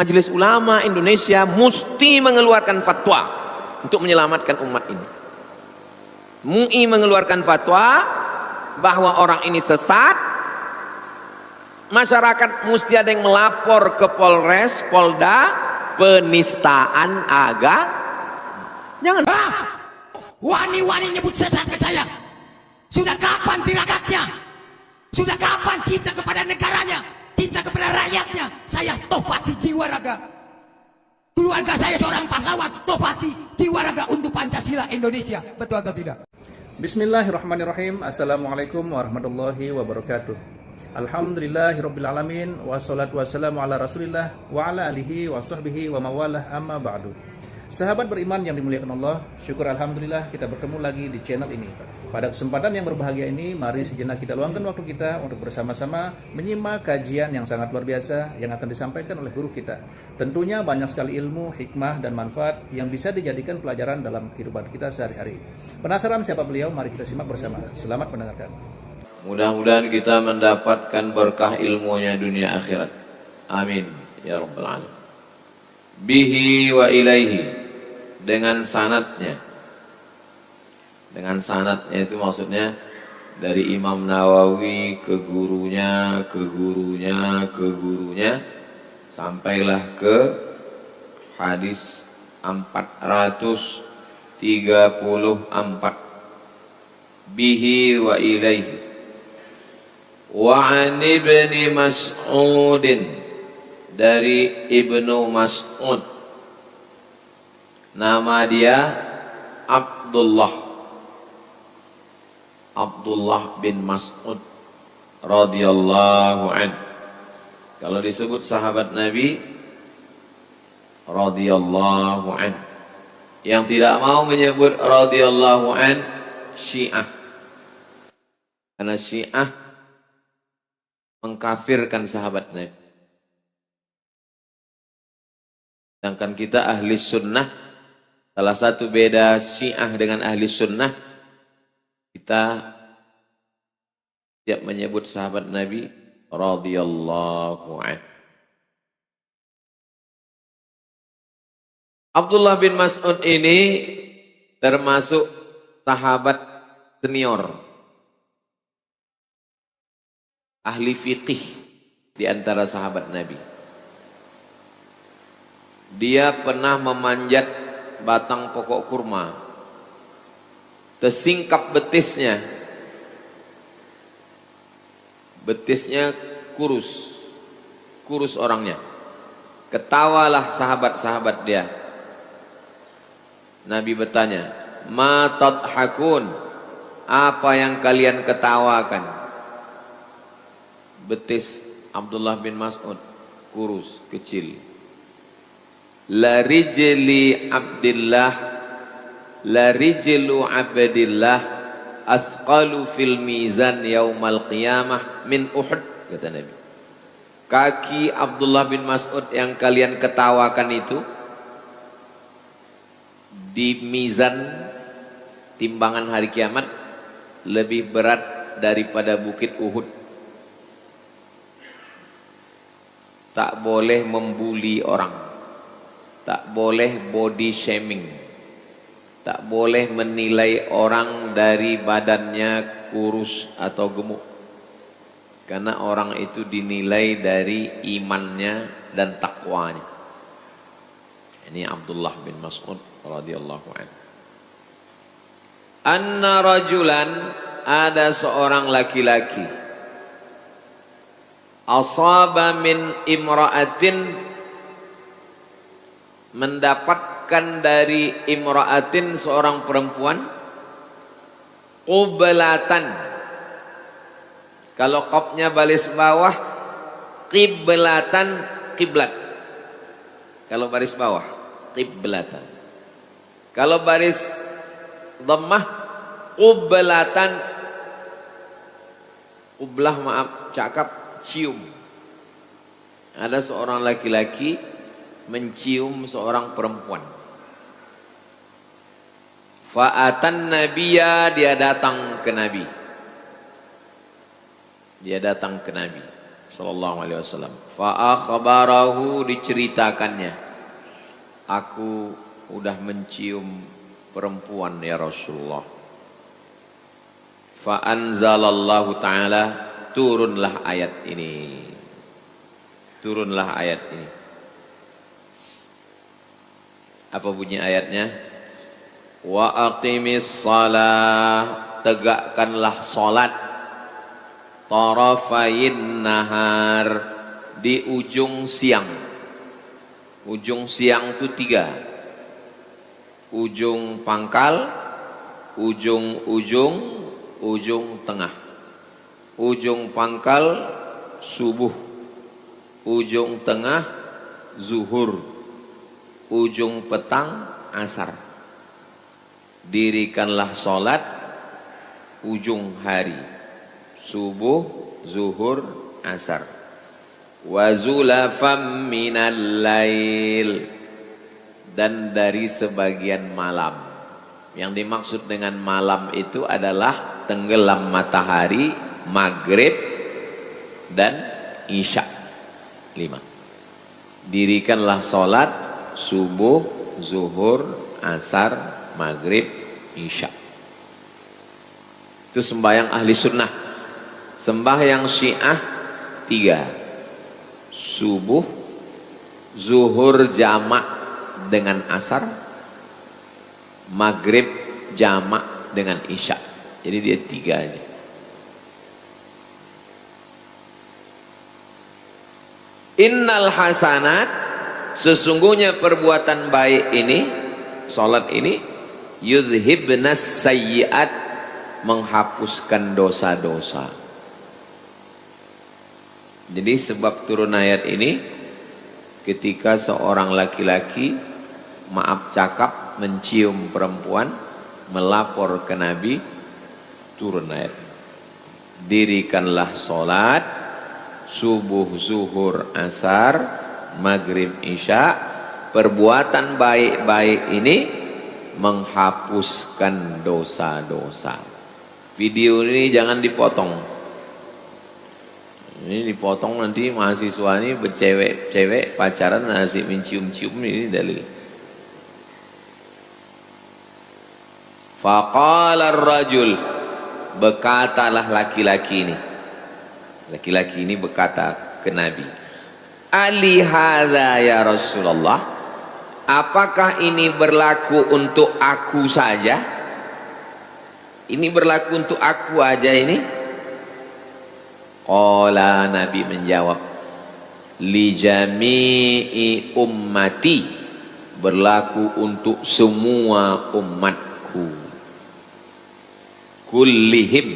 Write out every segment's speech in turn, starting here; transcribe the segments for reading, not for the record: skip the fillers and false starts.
Majelis Ulama Indonesia mesti mengeluarkan fatwa untuk menyelamatkan umat ini. MUI mengeluarkan fatwa bahwa orang ini sesat. Masyarakat mesti ada yang melapor ke Polres, Polda, penistaan agama. Jangan wani-wani nyebut sesat ke saya. Sudah kapan tiragatnya? Sudah kapan cinta kepada negaranya, cinta kepada rakyatnya? Saya topati jiwa raga. Keluarga saya seorang pahlawan, topati jiwa raga untuk Pancasila Indonesia. Betul atau tidak? Bismillahirrahmanirrahim. Assalamualaikum warahmatullahi wabarakatuh. Alhamdulillahirrabbilalamin. Wassalatu wassalamu ala rasulillah wa ala alihi wa sahbihi wa mawalah, amma ba'du. Sahabat beriman yang dimuliakan Allah, syukur alhamdulillah kita bertemu lagi di channel ini. Pada kesempatan yang berbahagia ini, mari sejenak kita luangkan waktu kita untuk bersama-sama menyimak kajian yang sangat luar biasa yang akan disampaikan oleh guru kita. Tentunya banyak sekali ilmu, hikmah, dan manfaat yang bisa dijadikan pelajaran dalam kehidupan kita sehari-hari. Penasaran siapa beliau? Mari kita simak bersama. Selamat mendengarkan. Mudah-mudahan kita mendapatkan berkah ilmunya dunia akhirat. Amin ya rabbal alamin. Bihi wa ilaihi, dengan sanadnya. Dengan sanadnya itu maksudnya dari Imam Nawawi ke gurunya, ke gurunya, ke gurunya, sampailah ke hadis 434. Bihi wa ilaihi. Wa an ibni Mas'udin, dari Ibnu Mas'ud, nama dia Abdullah bin Mas'ud radhiyallahu an. Kalau disebut sahabat Nabi radhiyallahu an, yang tidak mau menyebut radhiyallahu an Syiah, karena Syiah mengkafirkan sahabat Nabi. Sedangkan kita ahli sunnah, salah satu beda Syiah dengan ahli sunnah, kita tiap menyebut sahabat Nabi radhiyallahu anhu. Abdullah bin Mas'ud ini termasuk sahabat senior, ahli fiqih di antara sahabat Nabi. Dia pernah memanjat batang pokok kurma, tersingkap betisnya kurus orangnya. Ketawalah sahabat-sahabat dia. Nabi bertanya, ma tadhakun, apa yang kalian ketawakan? Betis Abdullah bin Mas'ud kurus, kecil. La rijlu abdillah athqalu fil mizan yaumal qiyamah min Uhud, kata Nabi. Kaki Abdullah bin Mas'ud yang kalian ketawakan itu di mizan timbangan hari kiamat lebih berat daripada bukit Uhud. Tak boleh membuli orang, tak boleh body shaming, tak boleh menilai orang dari badannya kurus atau gemuk, karena orang itu dinilai dari imannya dan takwanya. Ini Abdullah bin Mas'ud radhiyallahu anhu. Anna rajulan, ada seorang laki-laki, asaba min imra'atin, mendapatkan dari imra'atin seorang perempuan, qiblatan, kalau qafnya baris bawah, qiblatan, kiblat. Kalau baris bawah qiblatan, kalau baris dhammah qiblatan, qiblah, maaf cakap, cium. Ada seorang laki-laki mencium seorang perempuan. Fa'atan nabiyya, dia datang ke Nabi. Dia datang ke Nabi sallallahu alaihi wasallam. Fa akhbarahu, diceritakannya, aku udah mencium perempuan ya Rasulullah. Fa anzalallahu ta'ala, turunlah ayat ini. Turunlah ayat ini. Apa bunyi ayatnya? Wa aqimis salah, tegakkanlah salat, tarafayin nahar, di ujung siang. Ujung siang itu 3. Ujung pangkal, ujung tengah. Ujung pangkal subuh, ujung tengah zuhur, ujung petang asar. Dirikanlah sholat ujung hari, subuh, zuhur, asar. Wa zulafam minal lail, dan dari sebagian malam. Yang dimaksud dengan malam itu adalah tenggelam matahari, maghrib dan isya. 5. Dirikanlah sholat subuh, zuhur, asar, maghrib, isya. Itu sembahyang ahli sunnah. Sembahyang syiah 3. Subuh, zuhur jamak dengan asar, maghrib jamak dengan isya. Jadi dia 3 aja. Innal hasanat, sesungguhnya perbuatan baik ini, salat ini, yudhibnas sayyiat, menghapuskan dosa-dosa. Jadi sebab turun ayat ini, ketika seorang laki-laki maaf cakap mencium perempuan, melapor ke Nabi, turun ayat. Dirikanlah salat subuh, zuhur, asar, maghrib, isya. Perbuatan baik-baik ini menghapuskan dosa-dosa. Video ini jangan dipotong. Ini dipotong nanti mahasiswa ini bercewek-cewek pacaran asik mencium-cium, ini dalil. Faqala ar-rajul, berkatalah laki-laki ini. Laki-laki ini berkata ke Nabi, Ali hadza ya Rasulullah, apakah ini berlaku untuk aku saja? Ini berlaku untuk aku aja ini? Qala, Nabi menjawab, li jami'i ummati, berlaku untuk semua umatku. Kullihim,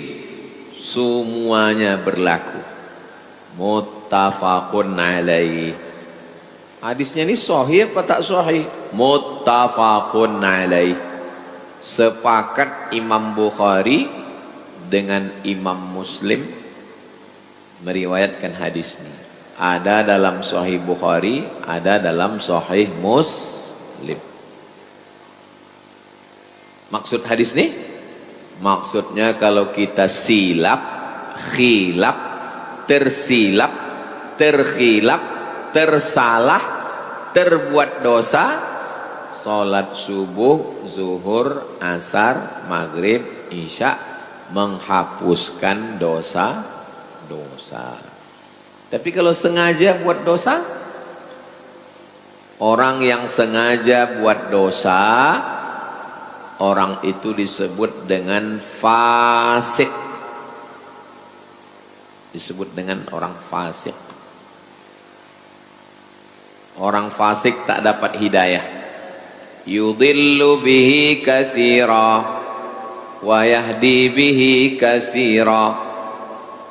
semuanya berlaku. Muttafaqun alaih. Hadisnya ini sahih apa tak sahih? Muttafaqun alaih. Sepakat Imam Bukhari dengan Imam Muslim meriwayatkan hadis ini. Ada dalam Sahih Bukhari, ada dalam Sahih Muslim. Maksud hadis ini? Maksudnya kalau kita silap, khilaf, tersilap, terkhilaf, tersalah, terbuat dosa, salat subuh, zuhur, asar, maghrib, isya, menghapuskan dosa-dosa. Tapi kalau sengaja buat dosa, orang yang sengaja buat dosa, orang itu disebut dengan fasik. Disebut dengan orang fasik. Orang fasik tak dapat hidayah. Yudhillu bihi katsira wa yahdi bihi katsira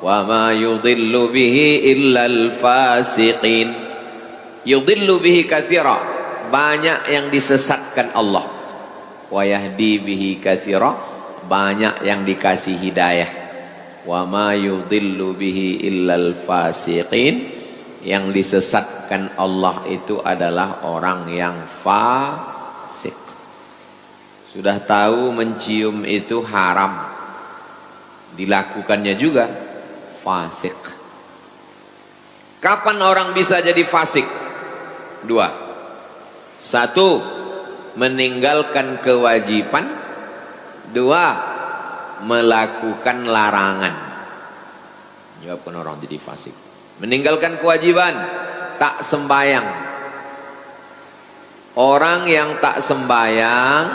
wa ma yudhillu bihi illa al-fasiqin. Yudhillu bihi katsira, banyak yang disesatkan Allah. Wa yahdi bihi katsira, banyak yang dikasih hidayah. Wa ma yudhillu bihi illal fasiqin, yang disesatkan Allah itu adalah orang yang fasik. Sudah tahu mencium itu haram, dilakukannya juga fasik. Kapan orang bisa jadi fasik? Dua. Satu, meninggalkan kewajiban. Dua, melakukan larangan. Menyebabkan orang jadi fasik. Meninggalkan kewajiban, tak sembayang. Orang yang tak sembayang,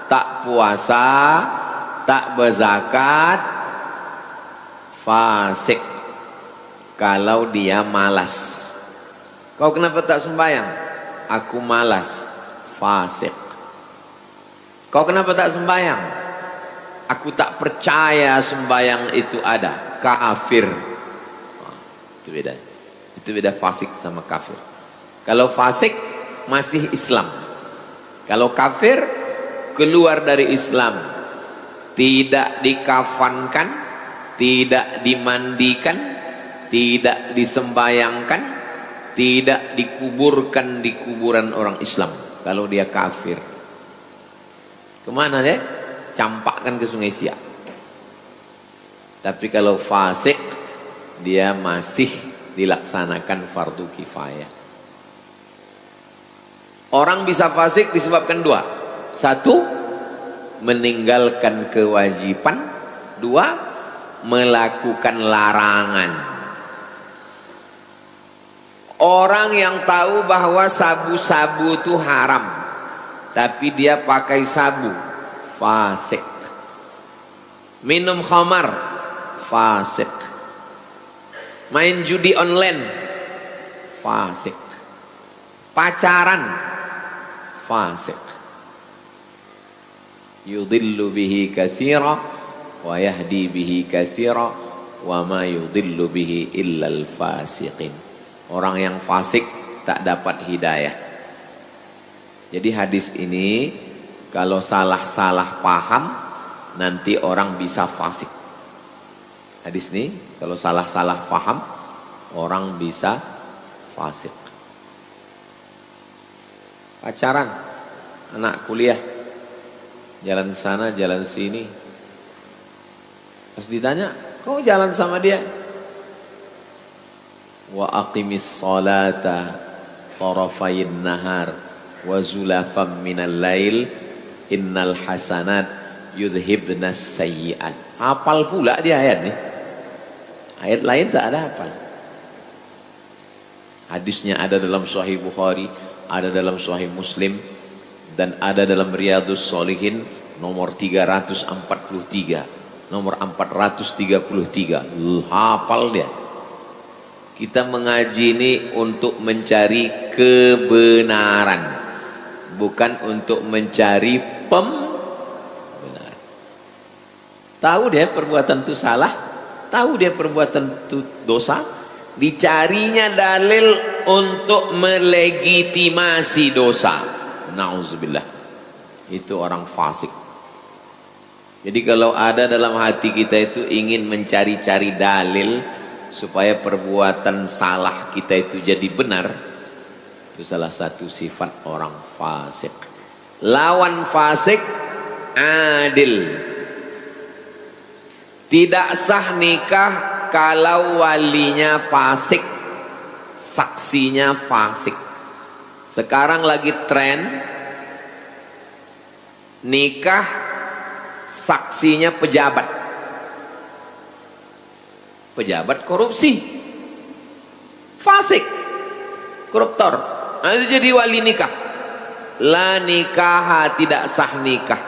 tak puasa, tak berzakat, fasik. Kalau dia malas. Kau kenapa tak sembayang? Aku malas. Fasik. Kau kenapa tak sembayang? Aku tak percaya sembayang itu ada. Kafir. Itu beda. Itu beda fasik sama kafir. Kalau fasik masih Islam. Kalau kafir keluar dari Islam, tidak dikafankan, tidak dimandikan, tidak disembayangkan, tidak dikuburkan di kuburan orang Islam. Kalau dia kafir, kemana dia? Campakkan ke Sungai Siak. Tapi kalau fasik, dia masih dilaksanakan fardu kifayah. Orang bisa fasik disebabkan dua. Satu, meninggalkan kewajiban. Dua, melakukan larangan. Orang yang tahu bahwa sabu-sabu itu haram, tapi dia pakai sabu, fasik. Minum khamar, fasik. Main judi online, fasik. Pacaran, fasik. Yudillu bihi katsira wa yahdi bihi katsira wa ma yudillu bihi illal fasiqin. Orang yang fasik tak dapat hidayah. Jadi hadis ini kalau salah-salah paham nanti orang bisa fasik. Hadis ini kalau salah-salah paham orang bisa fasik. Pacaran, anak kuliah, jalan sana jalan sini, pas ditanya kau jalan sama dia, wa aqimis salata tarafayin nahar wa zulafam minal lail innal hasanat yudhibnas sayyi'at. Hafal pula dia ayat nih, ayat lain tak ada hafal. Hadisnya ada dalam Sahih Bukhari, ada dalam Sahih Muslim, dan ada dalam Riyadhus Shalihin nomor 343, nomor 433. Hafal dia. Kita mengaji ini untuk mencari kebenaran, bukan untuk mencari pembenaran. Tahu dia perbuatan itu salah, tahu dia perbuatan itu dosa, dicarinya dalil untuk melegitimasi dosa. Nauzubillah. Itu orang fasik. Jadi kalau ada dalam hati kita itu ingin mencari-cari dalil supaya perbuatan salah kita itu jadi benar, itu salah satu sifat orang fasik. Lawan fasik adil. Tidak sah nikah kalau walinya fasik, saksinya fasik. Sekarang lagi tren nikah saksinya pejabat, pejabat korupsi, fasik, koruptor. Nah, itu jadi wali nikah. La nikaha, tidak sah nikah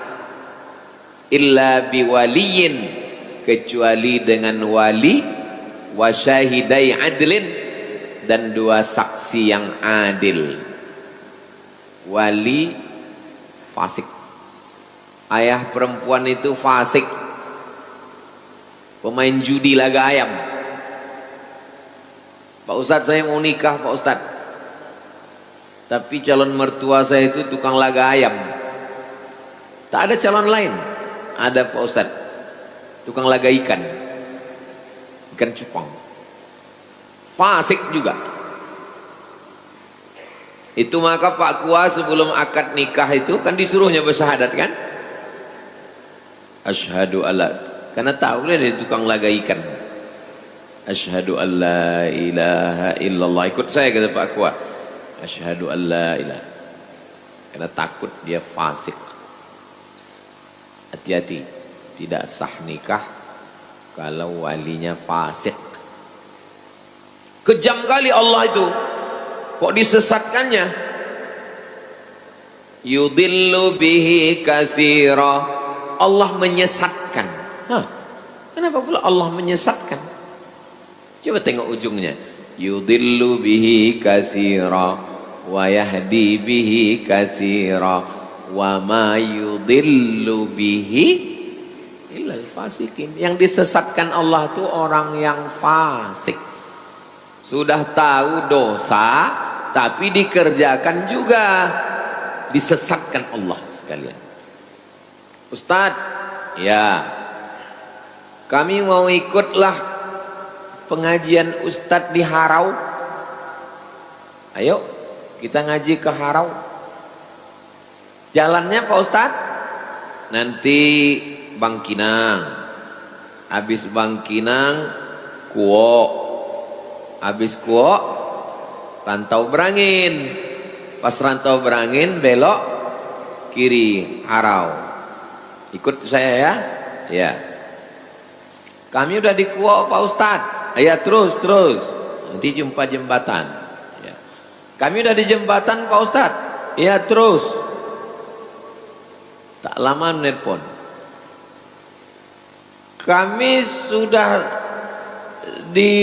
illa biwaliyin, kecuali dengan wali, wa syahidai adlin, dan dua saksi yang adil. Wali fasik, ayah perempuan itu fasik, pemain judi laga ayam. Pak Ustadz, saya mau nikah Pak Ustadz, tapi calon mertua saya itu tukang laga ayam. Tak ada calon lain. Ada Pak Ustadz, tukang laga ikan, ikan cupang, fasik juga. Itu maka Pak Kua sebelum akad nikah itu kan disuruhnya bersyahadat kan, asyhadu alla, karena tahu dia tukang laga ikan. Asyhadu an la ilaha illallah. Ikut saya kata Pak Kuat. Asyhadu an la ilaha. Karena takut dia fasik. Hati-hati, tidak sah nikah kalau walinya fasik. Kejam kali Allah itu. Kok disesatkannya? Yudillu bihi katsira. Allah menyesatkan. Hah? Kenapa pula Allah menyesatkan? Coba tengok ujungnya. Yudillu bihi katsira wa yahdi bihi katsira wa ma yudillu bihi illal fasikin. Yang disesatkan Allah itu orang yang fasik. Sudah tahu dosa tapi dikerjakan juga. Disesatkan Allah sekalian. Ustadz, ya, kami mau ikutlah pengajian Ustadz di Harau. Ayo kita ngaji ke Harau. Jalannya Pak Ustadz? Nanti Bangkinang. Habis Bangkinang Kuo. Habis Kuo Rantau Berangin. Pas Rantau Berangin belok kiri Harau. Ikut saya ya. Ya. Kami udah di Kuo Pak Ustadz. Ya terus. Nanti jumpa jembatan. Ya. Kami udah di jembatan Pak Ustadz. Ya terus. Tak lama nelpon. Kami sudah di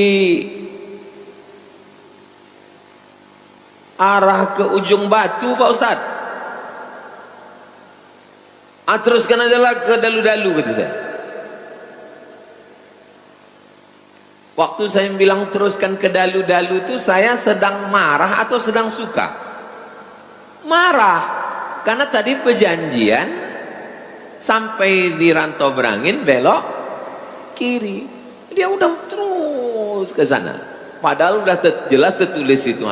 arah ke ujung batu Pak Ustadz. Teruskan aja lah ke dalu-dalu kata saya. Waktu saya bilang teruskan ke dalu-dalu itu saya sedang marah atau sedang suka? Marah. Karena tadi perjanjian sampai di Rantau Berangin belok kiri. Dia udah terus ke sana. Padahal udah jelas tertulis itu.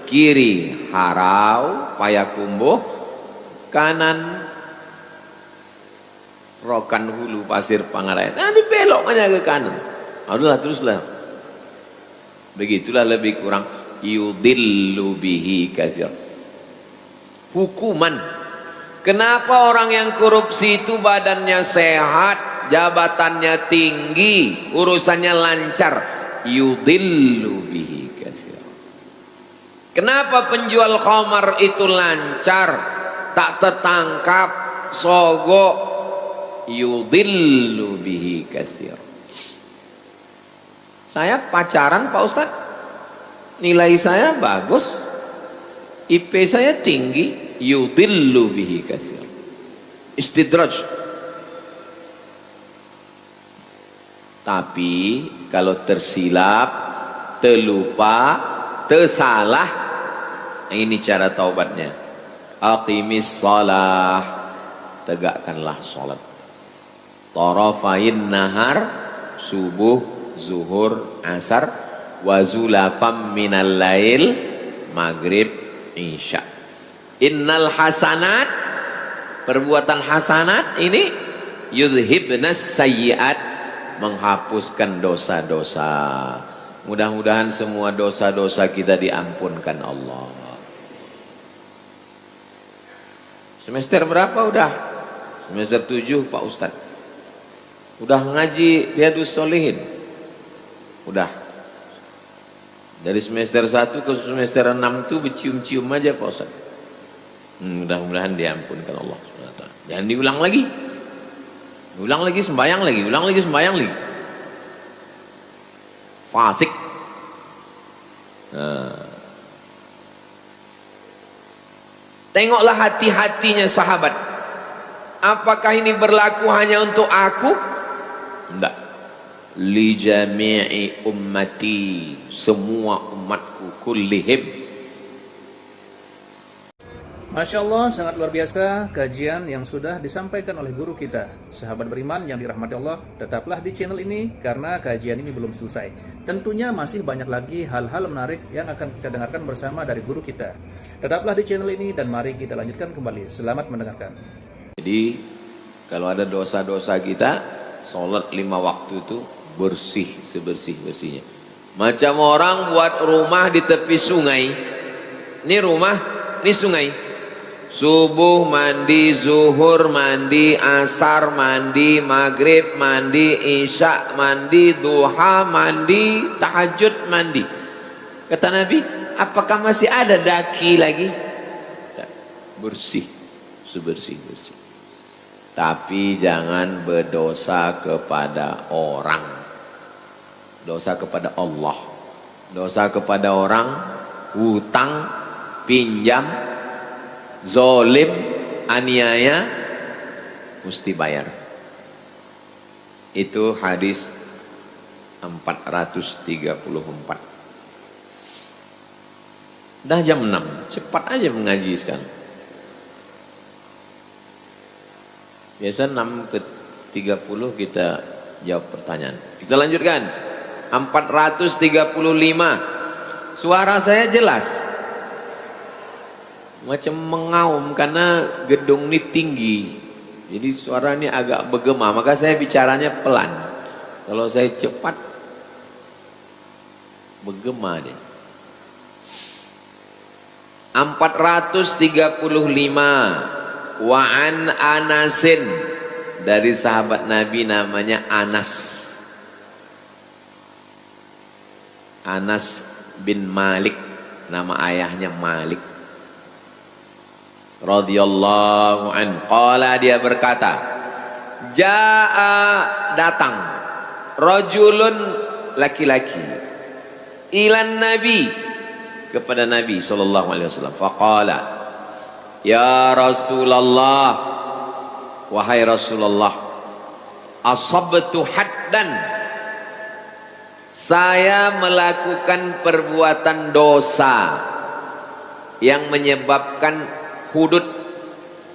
Kiri Harau, Payakumbuh, kanan Rokan Hulu, Pasir Pangarayan. Nanti belok aja ke kanan. Adalah teruslah. Begitulah lebih kurang yudillu bihi katsir. Hukuman. Kenapa orang yang korupsi itu badannya sehat, jabatannya tinggi, urusannya lancar? Yudillu bihi katsir. Kenapa penjual khamar itu lancar, tak tertangkap, sogok? Yudillu bihi katsir. Saya pacaran Pak Ustadz, nilai saya bagus, IP saya tinggi, yudillu bihi katsir. Istidraj. Tapi kalau tersilap, terlupa, tersalah, ini cara taubatnya. Aqimis shalah, tegakkanlah salat. Tarafain nahar, subuh, zuhur, asar, wa zulafam minal lail, maghrib, isya. Innal hasanat, perbuatan hasanat ini yudhibnas sayyiat, menghapuskan dosa-dosa. Mudah-mudahan semua dosa-dosa kita diampunkan Allah. Semester berapa udah? Semester 7 Pak Ustadz. Udah ngaji Riyadhus Shalihin? Udah. Dari semester 1 ke semester 6 itu bercium-cium aja Pak Ustadz. Mudah-mudahan diampunkan Allah SWT. Jangan diulang lagi. Ulang lagi sembahyang lagi, ulang lagi sembahyang lagi. Fasik. Tengoklah hati-hatinya sahabat. Apakah ini berlaku hanya untuk aku? Enggak. Li jami'i ummati, semua umatku kullihim. Masya Allah, sangat luar biasa kajian yang sudah disampaikan oleh guru kita. Sahabat beriman yang dirahmati Allah, tetaplah di channel ini karena kajian ini belum selesai. Tentunya masih banyak lagi hal-hal menarik yang akan kita dengarkan bersama dari guru kita. Tetaplah di channel ini dan mari kita lanjutkan kembali. Selamat mendengarkan. Jadi kalau ada dosa-dosa kita, sholat 5 waktu itu bersih sebersih-bersihnya. Macam orang buat rumah di tepi sungai. Ini rumah, ini sungai. Subuh mandi, zuhur mandi, asar mandi, maghrib mandi, isya mandi, duha mandi, tahajud mandi. Kata Nabi, apakah masih ada daki lagi? Bersih, sebersih-bersih. Tapi jangan berdosa kepada orang. Dosa kepada Allah. Dosa kepada orang, hutang, pinjam, zolim, aniaya, mesti bayar. Itu hadis 434. Dah jam 6, cepat aja mengaji sekarang. Biasa 6 ke 30 kita jawab pertanyaan. Kita lanjutkan. 435. Suara saya jelas. Macam mengaum karena gedung ini tinggi. Jadi suara ini agak bergema, maka saya bicaranya pelan. Kalau saya cepat bergema dia. 435. Wa an Anasin, dari sahabat Nabi namanya Anas. Anas bin Malik, nama ayahnya Malik radhiyallahu an. Qala, dia berkata, jaa, datang, rajulun, laki-laki, ilan Nabi, kepada Nabi sallallahu alaihi wasallam. Faqala, ya Rasulullah, wahai Rasulullah, asabtu haddan, saya melakukan perbuatan dosa yang menyebabkan hudud.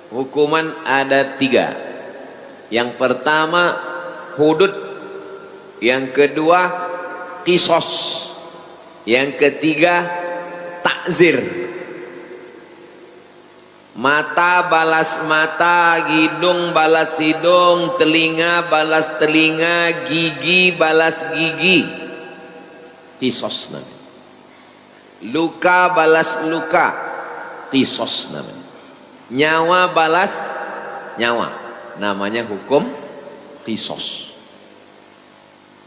Hukuman ada 3. Yang pertama hudud, yang kedua qisas, yang ketiga takzir. Mata balas mata, hidung balas hidung, telinga balas telinga, gigi balas gigi. Qisas namanya. Luka balas luka, qisas namanya. Nyawa balas nyawa, namanya hukum qisas.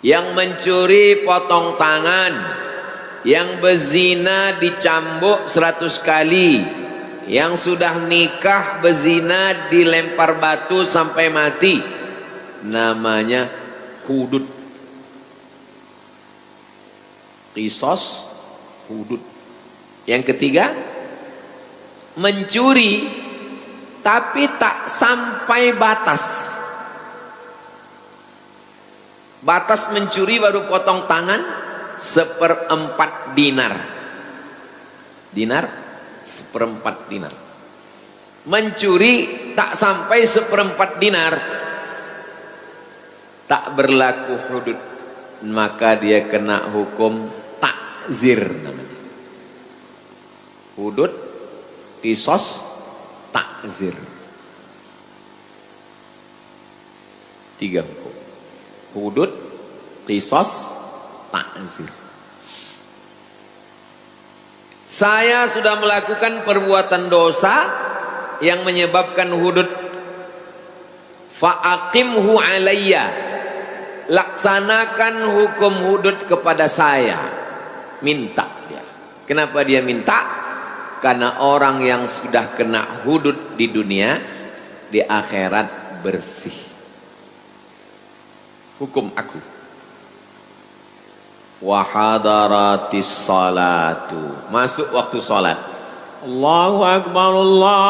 Yang mencuri potong tangan, yang berzina dicambuk 100 kali, yang sudah nikah berzina dilempar batu sampai mati, namanya hudud. Qisas, hudud. Yang ketiga, mencuri tapi tak sampai batas. Batas mencuri baru potong tangan 1/4 dinar. Dinar 1/4 dinar. Mencuri tak sampai 1/4 dinar, tak berlaku hudud, maka dia kena hukum takzir namanya. Hudud, qisas, takzir. 3 hukum. Hudud, qisas, takzir. Saya sudah melakukan perbuatan dosa yang menyebabkan hudud. Fa'aqimhu alayya, laksanakan hukum hudud kepada saya. Minta dia. Kenapa dia minta? Karena orang yang sudah kena hudud di dunia, di akhirat bersih. Hukum aku. Wa hadaratis salatu, masuk waktu salat. Allahu akbar, Allahu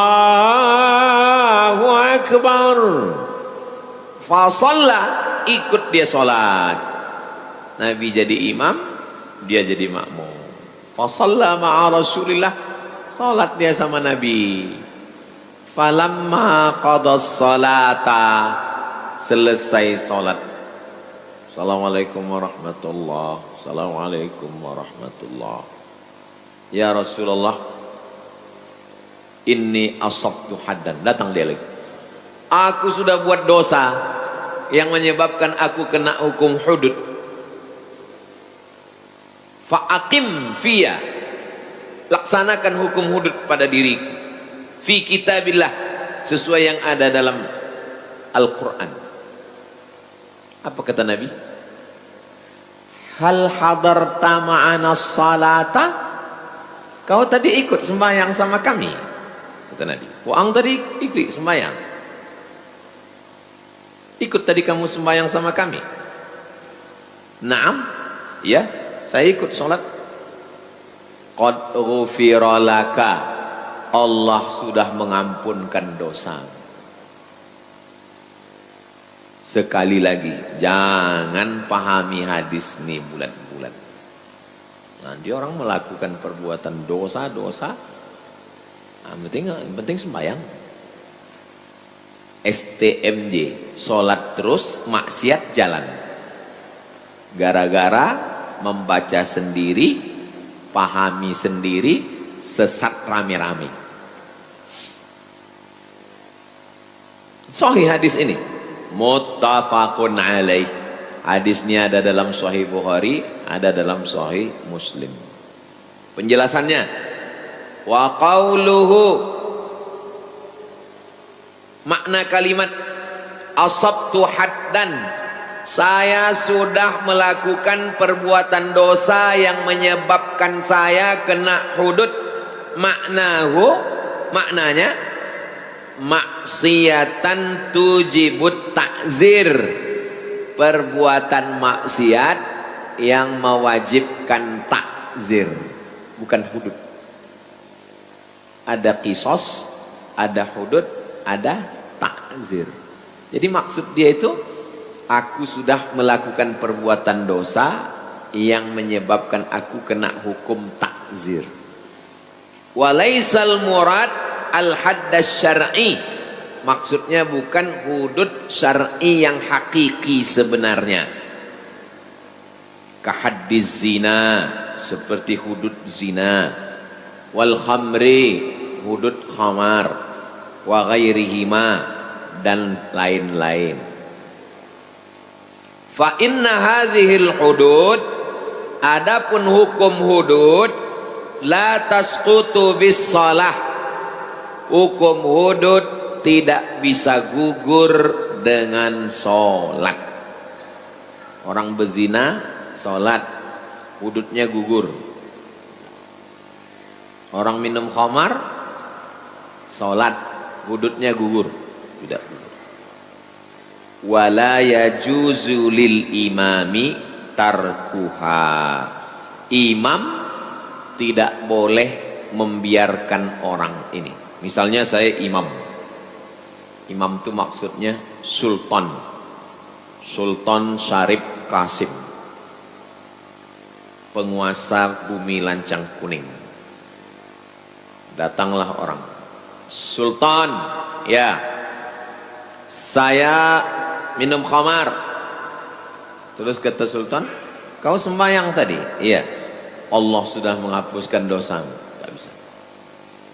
akbar. Fa shalla, ikut dia salat. Nabi jadi imam, dia jadi makmum. Fa shalla ma'a Rasulillah, salat dia sama Nabi. Falamma qadas salata, selesai salat. Assalamualaikum warahmatullahi, assalamualaikum warahmatullahi. Ya Rasulullah, inni asabtu haddan. Datang dia lagi. Aku sudah buat dosa yang menyebabkan aku kena hukum hudud. aqim fiya, laksanakan hukum hudud pada diriku, fi kitabillah, sesuai yang ada dalam Al-Quran. Apa kata Nabi? Hal hadarta ma'ana salata, kau tadi ikut sembahyang sama kami, kata Nabi. Ang tadi ikut sembahyang, ikut tadi kamu sembahyang sama kami? Naam, ya, saya ikut sholat. Qad ghufira laka, Allah sudah mengampunkan dosa. Sekali lagi, jangan pahami hadis ini bulat-bulat. Nanti orang melakukan perbuatan dosa-dosa, penting sembahyang. STMJ, sholat terus, maksiat jalan. Gara-gara membaca sendiri, pahami sendiri, sesat rame-rame. Sahih hadis ini, muttafaqun alaih. Hadisnya ada dalam Sahih Bukhari, ada dalam Sahih Muslim. Penjelasannya, wa qauluhu, makna kalimat asabtu haddan, saya sudah melakukan perbuatan dosa yang menyebabkan saya kena hudud. Maknanya maksiatan tujibut takzir, perbuatan maksiat yang mewajibkan takzir, bukan hudud. Ada kisos, ada hudud, ada takzir. Jadi maksud dia itu, aku sudah melakukan perbuatan dosa yang menyebabkan aku kena hukum takzir. Walaisal murad al-haddas syar'i, maksudnya bukan hudud syar'i yang hakiki sebenarnya. Kahaddiz zina, seperti hudud zina. Wal khamri, hudud khamar. Wa ghairihima, dan lain-lain. Fa inna hadhil hudud, adapun hukum hudud, la tasqutu bis salah, hukum hudud tidak bisa gugur dengan sholat. Orang berzina sholat, hududnya gugur. Orang minum khamar sholat, hududnya gugur, tidak gugur. Wala yajuzu lil imami tarkuha, imam tidak boleh membiarkan orang ini. Misalnya saya imam itu maksudnya sultan Syarif Qasim, penguasa bumi lancang kuning. Datanglah orang, sultan, ya, saya minum khamar. Terus kata sultan, kau sembahyang tadi? Iya. Allah sudah menghapuskan dosamu. Tak bisa.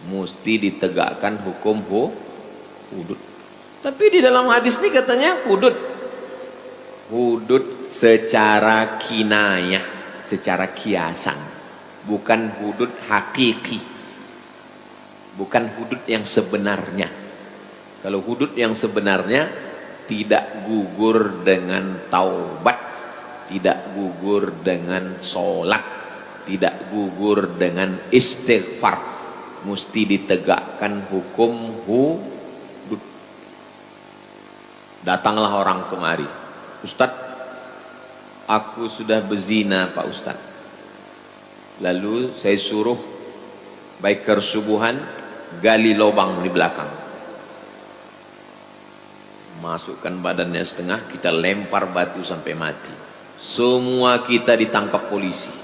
Mesti ditegakkan hukum hudud. Tapi di dalam hadis ini katanya hudud secara kinayah, secara kiasan, bukan hudud hakiki, bukan hudud yang sebenarnya. Kalau hudud yang sebenarnya tidak gugur dengan taubat, tidak gugur dengan sholat, tidak gugur dengan istighfar, mesti ditegakkan hukum hudud. Datanglah orang kemari, Ustadz, aku sudah berzina Pak Ustadz. Lalu saya suruh biker subuhan gali lubang di belakang, masukkan badannya setengah, kita lempar batu sampai mati. Semua kita ditangkap polisi.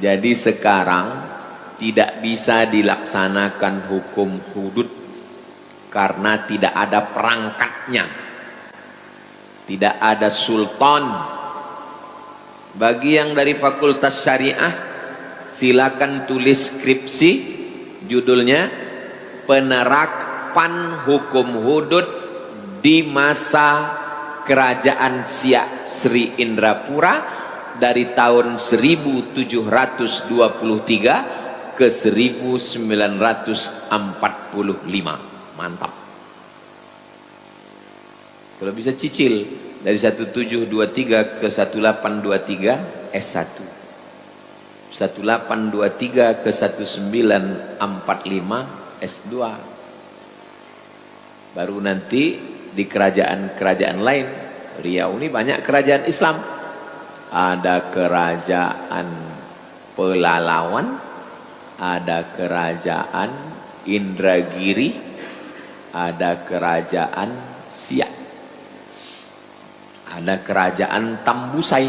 Jadi sekarang tidak bisa dilaksanakan hukum hudud karena tidak ada perangkatnya, tidak ada sultan. Bagi yang dari Fakultas Syariah, silakan tulis skripsi, judulnya penerapan hukum hudud di masa Kerajaan Siak Sri Indrapura dari tahun 1723 ke 1945. Mantap. Kalau bisa cicil dari 1723 ke 1823 S1, 1823 ke 1945 S2, baru nanti di kerajaan-kerajaan lain. Riau ini banyak kerajaan Islam, ada kerajaan Pelalawan, ada kerajaan Indragiri, ada kerajaan Siak, ada kerajaan Tambusai,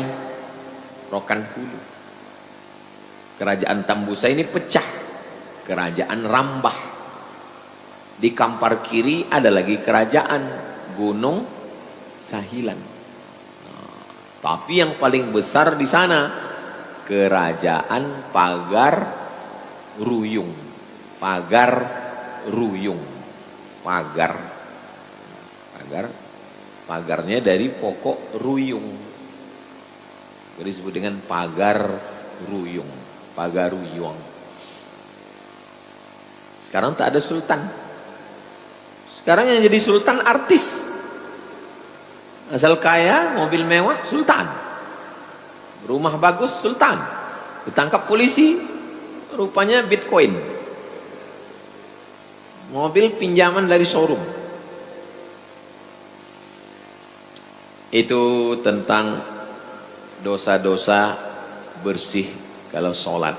Rokan Hulu. Kerajaan Tambusai ini pecah, kerajaan Rambah. Di Kampar kiri ada lagi kerajaan Gunung Sahilan. Tapi yang paling besar di sana kerajaan Pagar Ruyung. Pagar Ruyung. Pagarnya dari pokok ruyung, jadi disebut dengan Pagar Ruyung. Pagaruyung. Sekarang tak ada sultan. Sekarang yang jadi sultan artis, asal kaya, mobil mewah, sultan, rumah bagus, sultan, ditangkap polisi, rupanya Bitcoin, mobil pinjaman dari showroom. Itu tentang dosa-dosa bersih kalau sholat.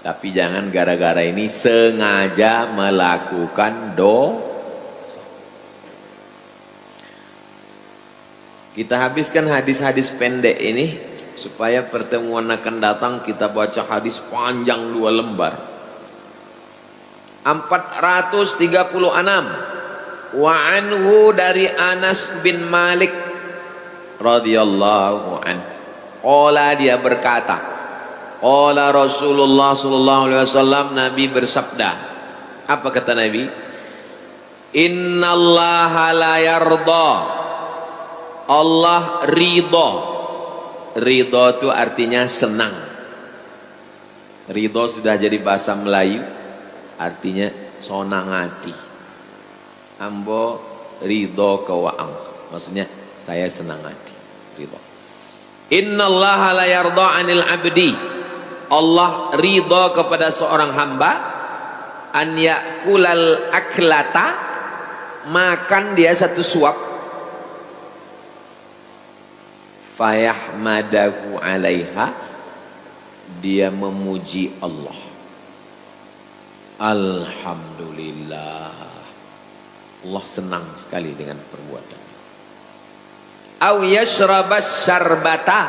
Tapi jangan gara-gara ini sengaja melakukan dosa. Kita habiskan hadis-hadis pendek ini supaya pertemuan akan datang kita baca hadis panjang 2 lembar. 436. Wa anhu, dari Anas bin Malik radhiyallahu anhu, qala, dia berkata, qala Rasulullah sallallahu alaihi wasallam, Nabi bersabda. Apa kata Nabi? Innallaha la yarda, Allah ridho. Ridho itu artinya senang. Ridho sudah jadi bahasa Melayu, artinya sonang hati. Ambo ridho kewaang, maksudnya saya senang hati. Ridho. Innallaha la yarda 'anil 'abdi, Allah ridho kepada seorang hamba, an yakulal aklata, makan dia satu suap, fayahmadahu 'alaiha, dia memuji Allah. Alhamdulillah, Allah senang sekali dengan perbuatan. Au yashrabas syarbata,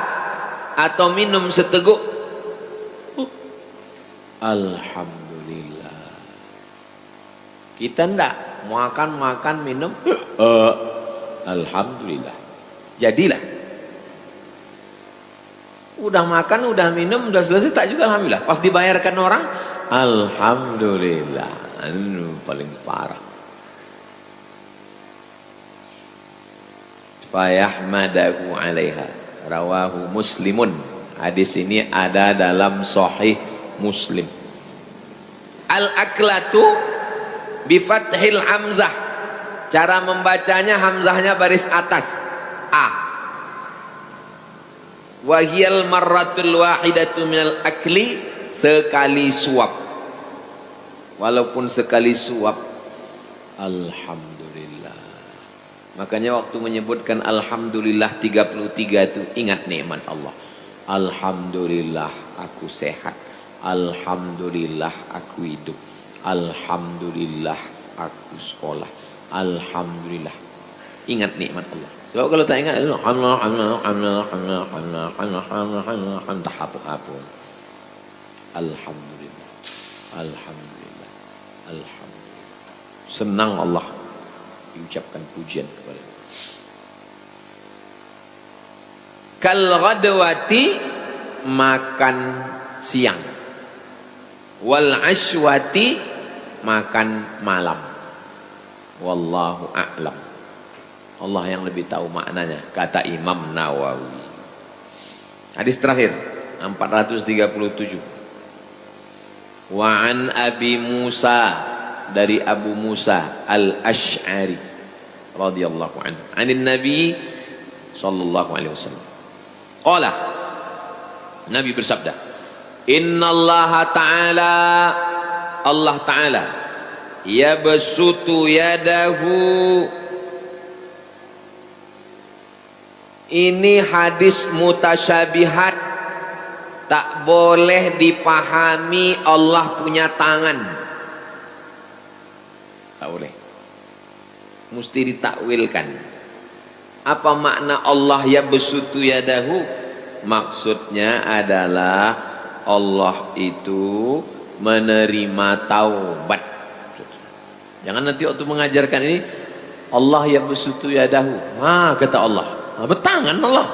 atau minum seteguk, alhamdulillah. Kita ndak makan minum, alhamdulillah. Jadilah, udah makan, udah minum, udah selesai tak juga alhamdulillah. Pas dibayarkan orang, alhamdulillah. Paling parah. Fayahmadahu 'alaiha, rawahu Muslimun. Hadis ini ada dalam Sahih Muslim. Al-aklatu bifathil hamzah, cara membacanya hamzahnya baris atas, a. Wahiyal marratul wahidatu minal akli, sekali suap. Walaupun sekali suap, alhamdulillah. Makanya waktu menyebutkan alhamdulillah 33 itu ingat nikmat Allah. Alhamdulillah aku sehat, alhamdulillah aku hidup, alhamdulillah aku sekolah, alhamdulillah. Ingat nikmat Allah. Sebab kalau tak ingat, alhamdulillah, alhamdulillah, alhamdulillah. Senang Allah diucapkan pujian kepada Allah. Kal ghadwati, makan siang, wal ashwati, makan malam. Wallahu a'lam. Allah yang lebih tahu maknanya, kata Imam Nawawi. Hadis terakhir 437. Wa an Abi Musa, dari Abu Musa Al-Asy'ari radhiyallahu anhu, anin Nabi sallallahu alaihi wasallam. Qala, Nabi bersabda, innallaha ta'ala, Allah ta'ala yabsutu yadahu. Ini hadis mutasyabihat, tak boleh dipahami Allah punya tangan, tak boleh, mesti ditakwilkan. Apa makna Allah yabsutu yadahu? Maksudnya adalah Allah itu menerima taubat. Jangan nanti waktu mengajarkan ini Allah yabsutu yadahu, kata Allah, bertangan Allah,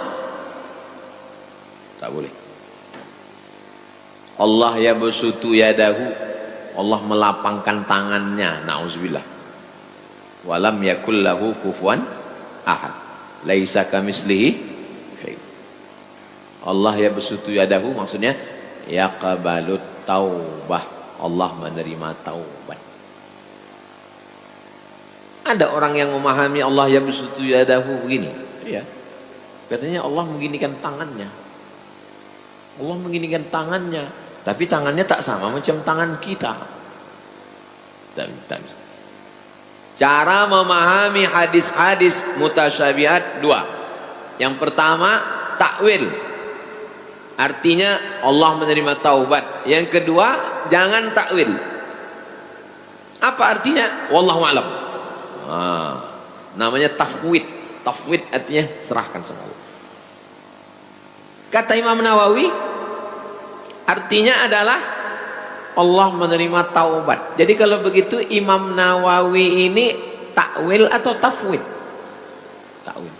tak boleh. Allah yabsutu yadahu, Allah melapangkan tangannya, na'udzubillah. Walam yakul lahu kufuwan ahad, laisa kamislihi syai'. Allah yabsutu yadahu maksudnya yaqbalut taubah, Allah menerima taubat. Ada orang yang memahami Allah yabsutu yadahu begini, ya, katanya Allah mengginikan tangannya, Allah mengginikan tangannya, tapi tangannya tak sama macam tangan kita. Cara memahami hadis-hadis mutasyabihat dua. Yang pertama, takwil, artinya Allah menerima taubat. Yang kedua, jangan takwil. Apa artinya? Wallahu a'lam. Namanya tafwid. Tafwid artinya serahkan sama Allah. Kata Imam Nawawi, artinya adalah Allah menerima taubat. Jadi kalau begitu Imam Nawawi ini takwil atau tafwid? Takwil.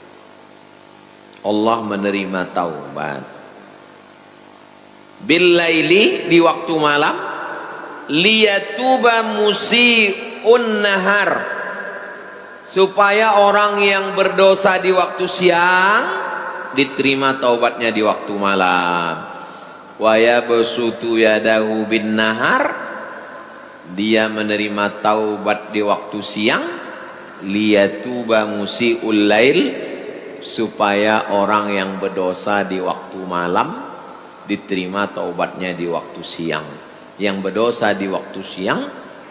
Allah menerima taubat. Bil laili, di waktu malam, liyatuba musi'un nahar, supaya orang yang berdosa di waktu siang diterima taubatnya di waktu malam. Wa yabsutu yadahu bin nahar, dia menerima taubat di waktu siang, liyatuba musi'ul lail, supaya orang yang berdosa di waktu malam diterima taubatnya di waktu siang. Yang berdosa di waktu siang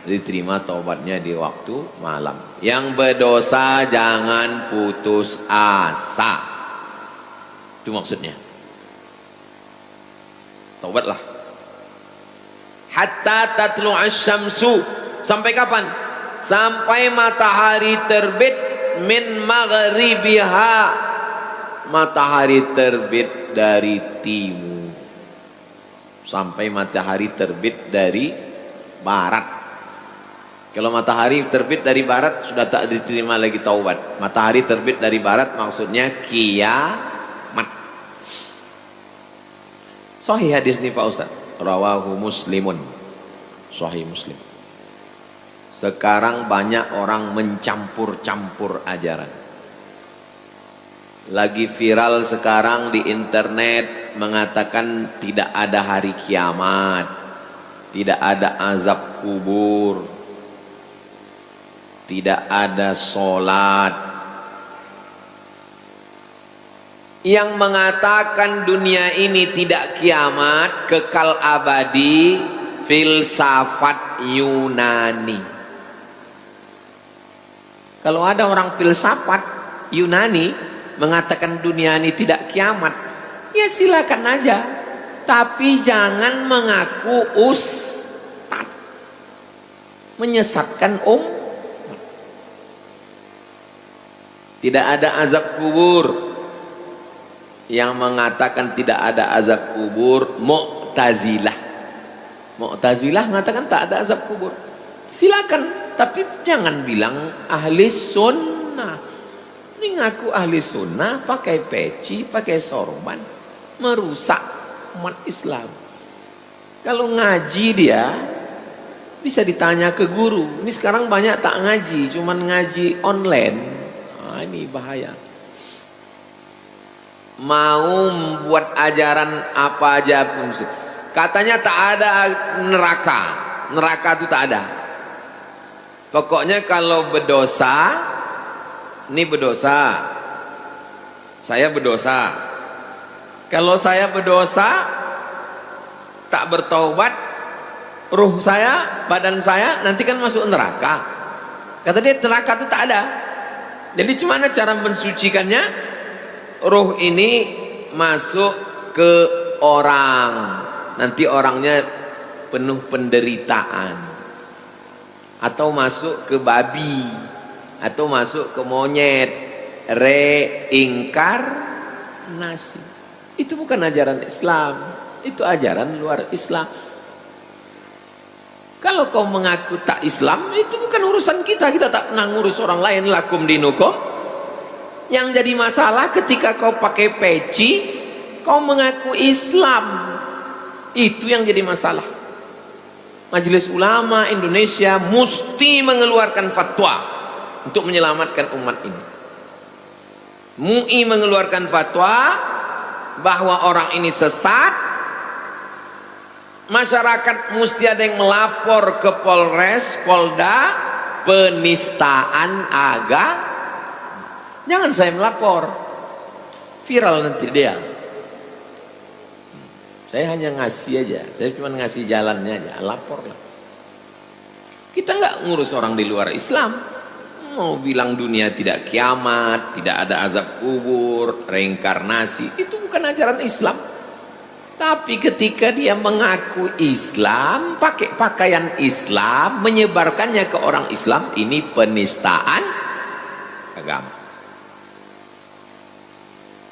diterima taubatnya di waktu malam. Yang berdosa jangan putus asa, itu maksudnya. Taubatlah. Hatta tatlu'asy syamsu, sampai kapan? Sampai matahari terbit, min maghribiha, matahari terbit dari timur, sampai matahari terbit dari barat. Kalau matahari terbit dari barat sudah tak diterima lagi taubat. Matahari terbit dari barat maksudnya kiamat. Sahih hadis nih Pak Ustaz, rawahu Muslimun, sahih Muslim. Sekarang banyak orang mencampur-campur ajaran. Lagi viral sekarang di internet mengatakan tidak ada hari kiamat, tidak ada azab kubur, tidak ada sholat. Yang mengatakan dunia ini tidak kiamat, kekal abadi, filsafat Yunani. Kalau ada orang filsafat Yunani mengatakan dunia ini tidak kiamat, ya silakan aja, tapi jangan mengaku ustad, menyesatkan Tidak ada azab kubur. Yang mengatakan tidak ada azab kubur Mu'tazilah. Mu'tazilah mengatakan tak ada azab kubur. Silakan, tapi jangan bilang ahli sunnah. Ini ngaku ahli sunnah pakai peci, pakai sorban, merusak umat Islam. Kalau ngaji dia bisa ditanya ke guru. Ini sekarang banyak tak ngaji, cuman ngaji online. ini bahaya. Mau buat ajaran apa aja pun, katanya tak ada neraka. Neraka itu tak ada. Pokoknya kalau berdosa, ini berdosa, saya berdosa. Kalau saya berdosa, tak bertaubat, ruh saya, badan saya nanti kan masuk neraka. Kata dia neraka itu tak ada. Jadi gimana cara mensucikannya? Ruh ini masuk ke orang, nanti orangnya penuh penderitaan, atau masuk ke babi, atau masuk ke monyet, reinkarnasi. Itu bukan ajaran Islam, itu ajaran luar Islam. Kalau kau mengaku tak Islam, itu bukan urusan kita. Kita tak pernah ngurus orang lain. Lakum dinukum. Yang jadi masalah ketika kau pakai peci, kau mengaku Islam. Itu yang jadi masalah. Majelis Ulama Indonesia mesti mengeluarkan fatwa untuk menyelamatkan umat ini. MUI mengeluarkan fatwa bahwa orang ini sesat. Masyarakat mesti ada yang melapor ke Polres, Polda, penistaan agama. Jangan saya melapor, viral nanti dia. Saya hanya ngasih aja, saya cuma ngasih jalannya aja, lapor lah. Kita nggak ngurus orang di luar Islam. Mau bilang dunia tidak kiamat, tidak ada azab kubur, reinkarnasi, itu bukan ajaran Islam. Tapi ketika dia mengaku Islam, pakai pakaian Islam, menyebarkannya ke orang Islam, ini penistaan agama.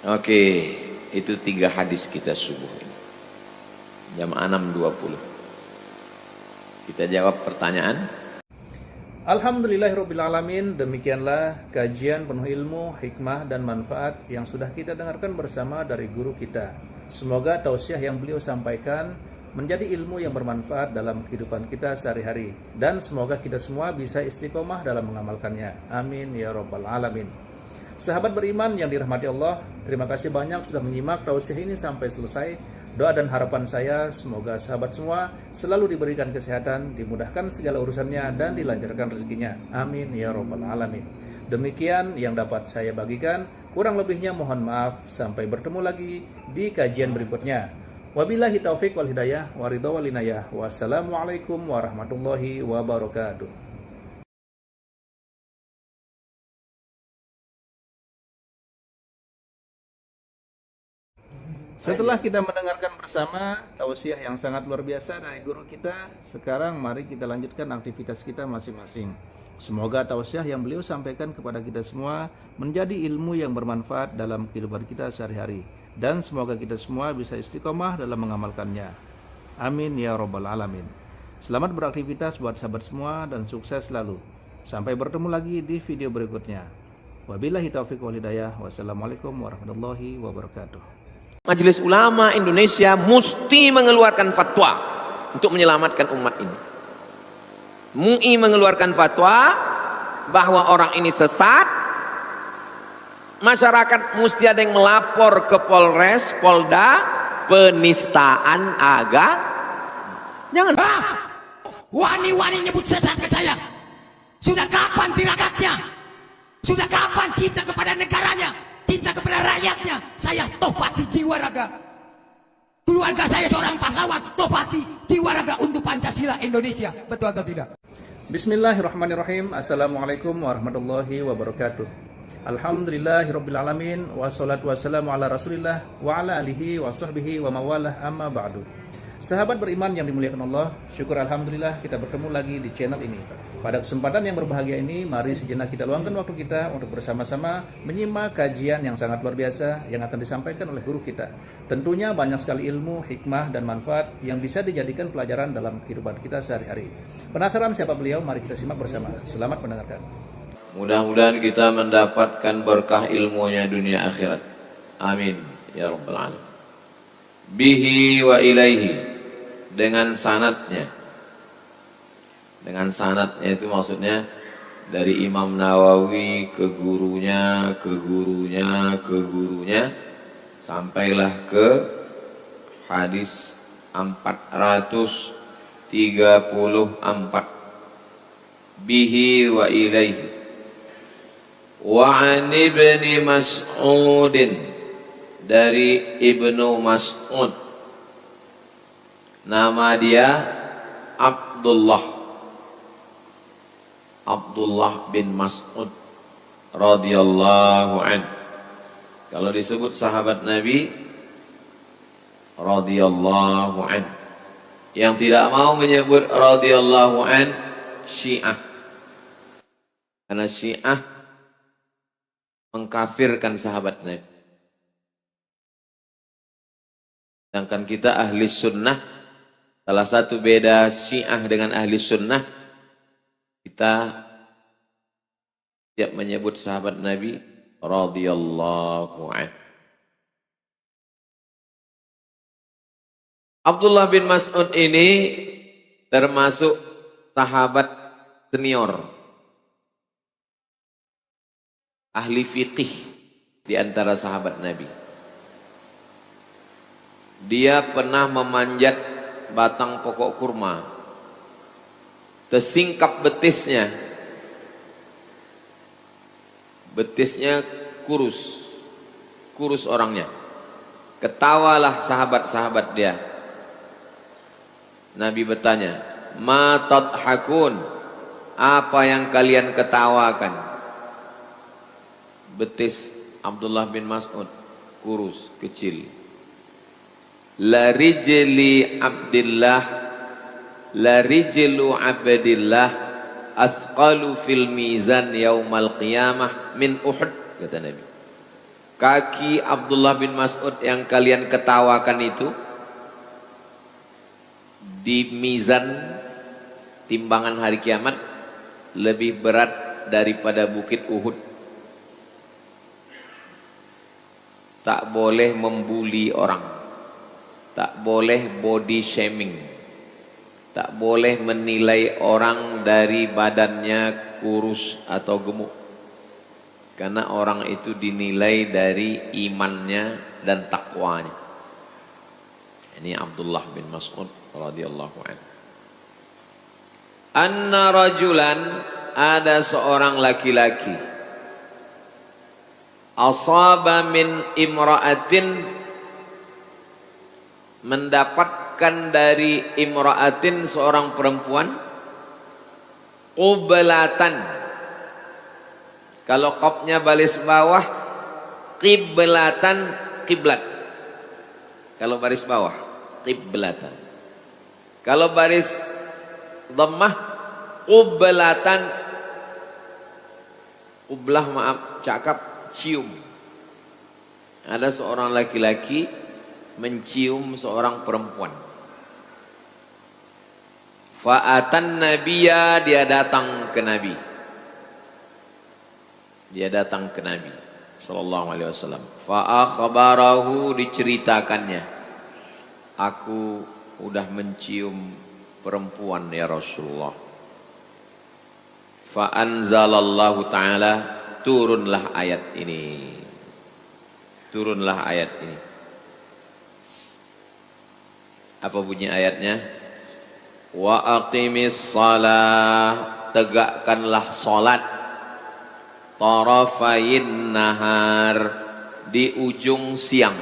Oke, itu 3 hadis kita subuh ini. Jam 6.20. Kita jawab pertanyaan. Alhamdulillahirrabbilalamin. Demikianlah kajian penuh ilmu, hikmah dan manfaat yang sudah kita dengarkan bersama dari guru kita. Semoga tausiah yang beliau sampaikan menjadi ilmu yang bermanfaat dalam kehidupan kita sehari-hari, dan semoga kita semua bisa istiqomah dalam mengamalkannya. Amin ya rabbal alamin. Sahabat beriman yang dirahmati Allah, terima kasih banyak sudah menyimak tausiah ini sampai selesai. Doa dan harapan saya semoga sahabat semua selalu diberikan kesehatan, dimudahkan segala urusannya, dan dilancarkan rezekinya. Amin ya rabbal alamin. Demikian yang dapat saya bagikan, kurang lebihnya mohon maaf. Sampai bertemu lagi di kajian berikutnya. Wabillahi taufik wal hidayah wa ridha wal inayah. Wassalamualaikum warahmatullahi wabarakatuh. Setelah kita mendengarkan bersama tausiah yang sangat luar biasa dari guru kita, sekarang mari kita lanjutkan aktivitas kita masing-masing. Semoga tausiah yang beliau sampaikan kepada kita semua menjadi ilmu yang bermanfaat dalam kehidupan kita sehari-hari, dan semoga kita semua bisa istiqomah dalam mengamalkannya. Amin ya rabbal alamin. Selamat beraktivitas buat sahabat semua dan sukses selalu. Sampai bertemu lagi di video berikutnya. Wabillahi taufiq wal hidayah. Wassalamualaikum warahmatullahi wabarakatuh. Majelis Ulama Indonesia mesti mengeluarkan fatwa untuk menyelamatkan umat ini. MUI mengeluarkan fatwa bahwa orang ini sesat. Masyarakat mesti ada yang melapor ke Polres, Polda, penistaan agama. Jangan wani-wani nyebut sesat ke saya. Sudah kapan tirakatnya? Sudah kapan cinta kepada negaranya, cinta kepada rakyatnya? Saya topati jiwa raga. Keluarga saya seorang pahlawan, topati jiwa raga untuk Pancasila Indonesia. Betul atau tidak? Bismillahirrahmanirrahim. Assalamualaikum warahmatullahi wabarakatuh. Alhamdulillahirrabbilalamin. Wassalatu wassalamu ala rasulillah wa ala alihi wa sahbihi wa mawalah, amma ba'du. Sahabat beriman yang dimuliakan Allah, syukur alhamdulillah kita bertemu lagi di channel ini. Pada kesempatan yang berbahagia ini, mari sejenak kita luangkan waktu kita untuk bersama-sama menyimak kajian yang sangat luar biasa yang akan disampaikan oleh guru kita. Tentunya banyak sekali ilmu, hikmah, dan manfaat yang bisa dijadikan pelajaran dalam kehidupan kita sehari-hari. Penasaran siapa beliau? Mari kita simak bersama. Selamat mendengarkan. Mudah-mudahan kita mendapatkan berkah ilmunya dunia akhirat. Amin ya rabbal alamin. Bihi wa ilaihi, dengan sanadnya. Dengan sanadnya itu maksudnya dari Imam Nawawi ke gurunya, ke gurunya, ke gurunya, sampailah ke hadis 434 bihi wa ilaihi wa an ibni Mas'udin, dari Ibnu Mas'ud, nama dia Abdullah bin Mas'ud radhiyallahu an. Kalau disebut sahabat Nabi radhiyallahu an, yang tidak mau menyebut radhiyallahu an Syiah, karena Syiah mengkafirkan sahabat Nabi. Sedangkan kita ahli sunnah, salah satu beda Syiah dengan ahli sunnah, kita tiap menyebut sahabat Nabi radhiyallahu anhu. Abdullah bin Mas'ud ini termasuk sahabat senior, ahli fiqih di antara sahabat Nabi. Dia pernah memanjat batang pokok kurma, tersingkap betisnya kurus orangnya. Ketawalah sahabat-sahabat dia. Nabi bertanya, ma tadhakun, apa yang kalian ketawakan? Betis Abdullah bin Mas'ud kurus, kecil. La rijlu abdillah athqalu fil mizan yaumal qiyamah min Uhud, kata Nabi. Kaki Abdullah bin Mas'ud yang kalian ketawakan itu di mizan timbangan hari kiamat lebih berat daripada bukit Uhud. Tak boleh membuli orang, tak boleh body shaming, tak boleh menilai orang dari badannya kurus atau gemuk, karena orang itu dinilai dari imannya dan takwanya. Ini Abdullah bin Mas'ud radhiyallahu anhu. Anna rajulan, ada seorang laki-laki, asaba min imra'atin, mendapatkan dari imra'atin seorang perempuan, qiblatan, kalau qafnya baris bawah, qiblatan, kiblat. Kalau baris bawah qiblatan, kalau baris dhammah qiblatan. Qiblah, maaf, cakap cium. Ada seorang laki-laki mencium seorang perempuan. Fa'atan nabiyya, dia datang ke Nabi. Dia datang ke Nabi sallallahu alaihi wasallam. Fa'akhbarahu, diceritakannya, aku udah mencium perempuan ya Rasulullah. Fa'anzalallahu ta'ala, turunlah ayat ini. Turunlah ayat ini. Apa bunyi ayatnya? Wa aqimis salah, tegakkanlah salat, tarafayin nahar, di ujung siang.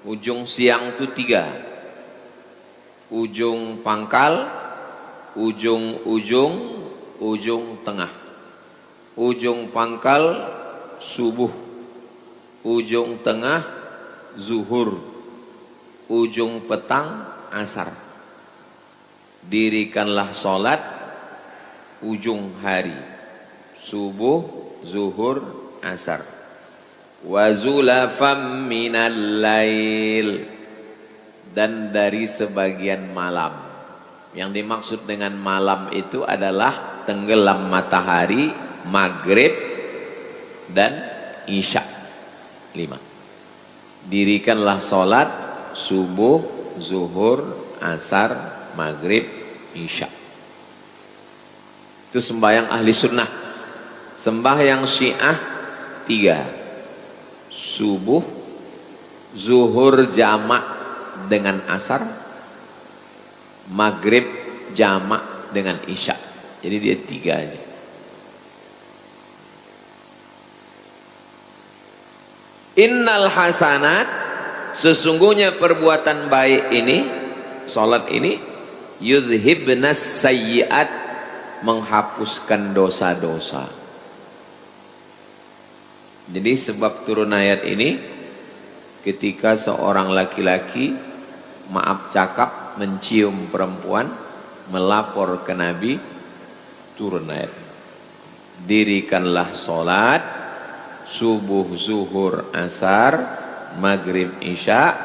Ujung siang itu 3. Ujung pangkal, ujung tengah. Ujung pangkal subuh, ujung tengah zuhur, ujung petang asar. Dirikanlah salat ujung hari, subuh, zuhur, asar. Wa zulafam minal lail, dan dari sebagian malam. Yang dimaksud dengan malam itu adalah tenggelam matahari, maghrib dan isya. 5. Dirikanlah salat subuh, zuhur, asar, maghrib, isya. Itu sembahyang ahli sunnah. Sembahyang Syiah 3. Subuh, zuhur jamak dengan asar, maghrib jamak dengan isya. Jadi dia 3 aja. Innal hasanat, sesungguhnya perbuatan baik ini, salat ini, yudhibnas sayyiat, menghapuskan dosa-dosa. Jadi sebab turun ayat ini, ketika seorang laki-laki maaf cakap mencium perempuan, melapor ke Nabi, turun ayat. Dirikanlah sholat subuh, zuhur, asar, maghrib, isya.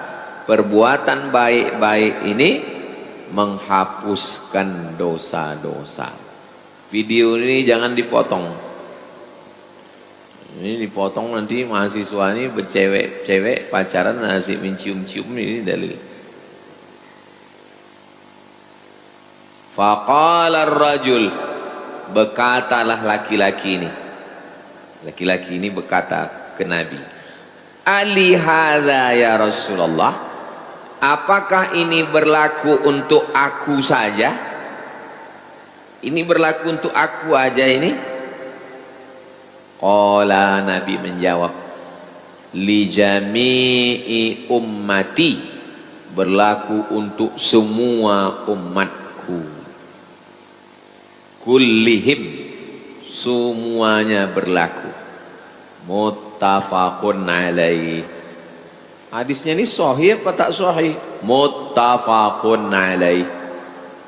Perbuatan baik-baik ini menghapuskan dosa-dosa. Video ini jangan dipotong. Ini dipotong nanti mahasiswa ini bercewek-cewek pacaran asik mencium-cium, ini dalil. Faqala ar-rajul, berkatalah laki-laki ini. Laki-laki ini berkata ke Nabi, Ali hadza ya Rasulullah, apakah ini berlaku untuk aku saja? Ini berlaku untuk aku aja ini? Qala, Nabi menjawab, li jami'i ummati, berlaku untuk semua umatku. Kullihim, semuanya berlaku. Muttafaqun alaih. Hadisnya ini sahih apa tak sahih? Muttafaqun alaih.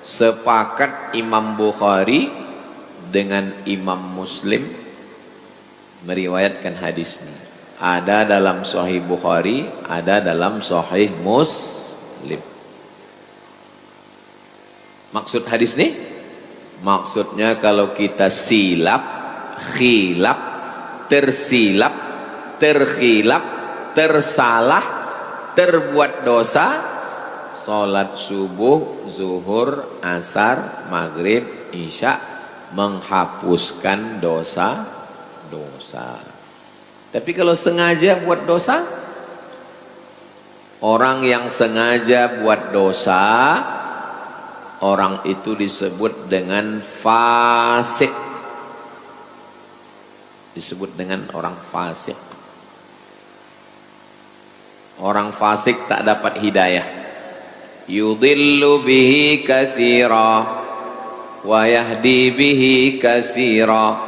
Sepakat Imam Bukhari dengan Imam Muslim meriwayatkan hadis ini. Ada dalam Sahih Bukhari, ada dalam Sahih Muslim. Maksud hadis ini? Maksudnya kalau kita silap, khilaf, tersilap, terkhilaf, tersalah, terbuat dosa, salat subuh, zuhur, asar, maghrib, isya, menghapuskan dosa. Tapi kalau sengaja buat dosa, orang yang sengaja buat dosa, orang itu disebut dengan fasik. Disebut dengan orang fasik. Orang fasik tak dapat hidayah. Yudhillu bihi katsira wa yahdi bihi katsira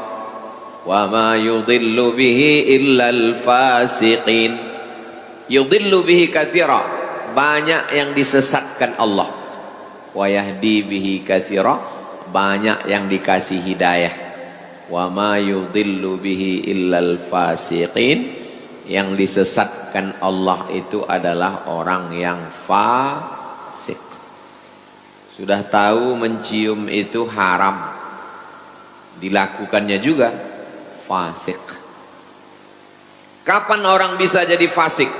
wa ma yudhillu bihi illa al-fasiqin. Yudhillu bihi katsira, banyak yang disesatkan Allah. Wa yahdi bihi katsira, banyak yang dikasih hidayah. Wa ma yudhillu bihi illa al-fasiqin, yang disesatkan Allah itu adalah orang yang fasik. Sudah tahu mencium itu haram, dilakukannya juga fasik. Kapan orang bisa jadi fasik?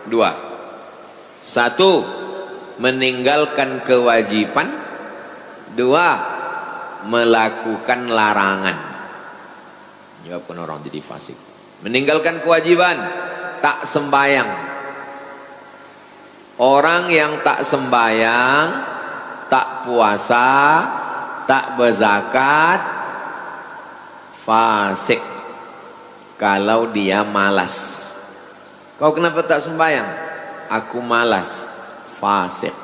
2. 1, meninggalkan kewajiban. 2, melakukan larangan. Menyebabkan orang jadi fasik. Meninggalkan kewajiban, tak sembayang. Orang yang tak sembayang, tak puasa, tak berzakat, fasik. Kalau dia malas. Kau kenapa tak sembayang? Aku malas. Fasik.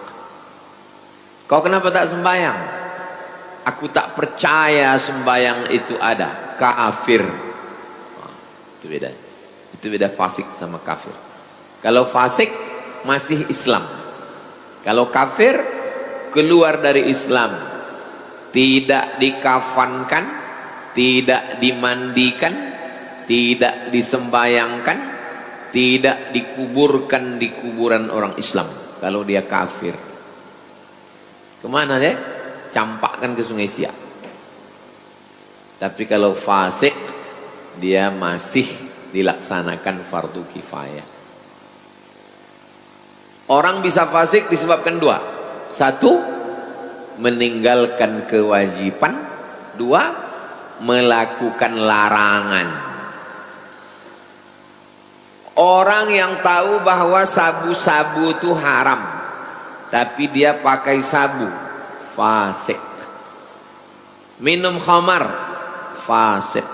Kau kenapa tak sembayang? Aku tak percaya sembayang itu ada. Kafir. Itu beda. Itu beda fasik sama kafir. Kalau fasik masih Islam. Kalau kafir keluar dari Islam, tidak dikafankan, tidak dimandikan, tidak disembayangkan, tidak dikuburkan di kuburan orang Islam. Kalau dia kafir, kemana dia? Campakkan ke Sungai Siak. Tapi kalau fasik, dia masih dilaksanakan fardu kifayah. Orang bisa fasik disebabkan 2. 1, meninggalkan kewajiban. Dua, melakukan larangan. Orang yang tahu bahwa sabu-sabu itu haram, tapi dia pakai sabu, fasik. Minum khamar, fasik.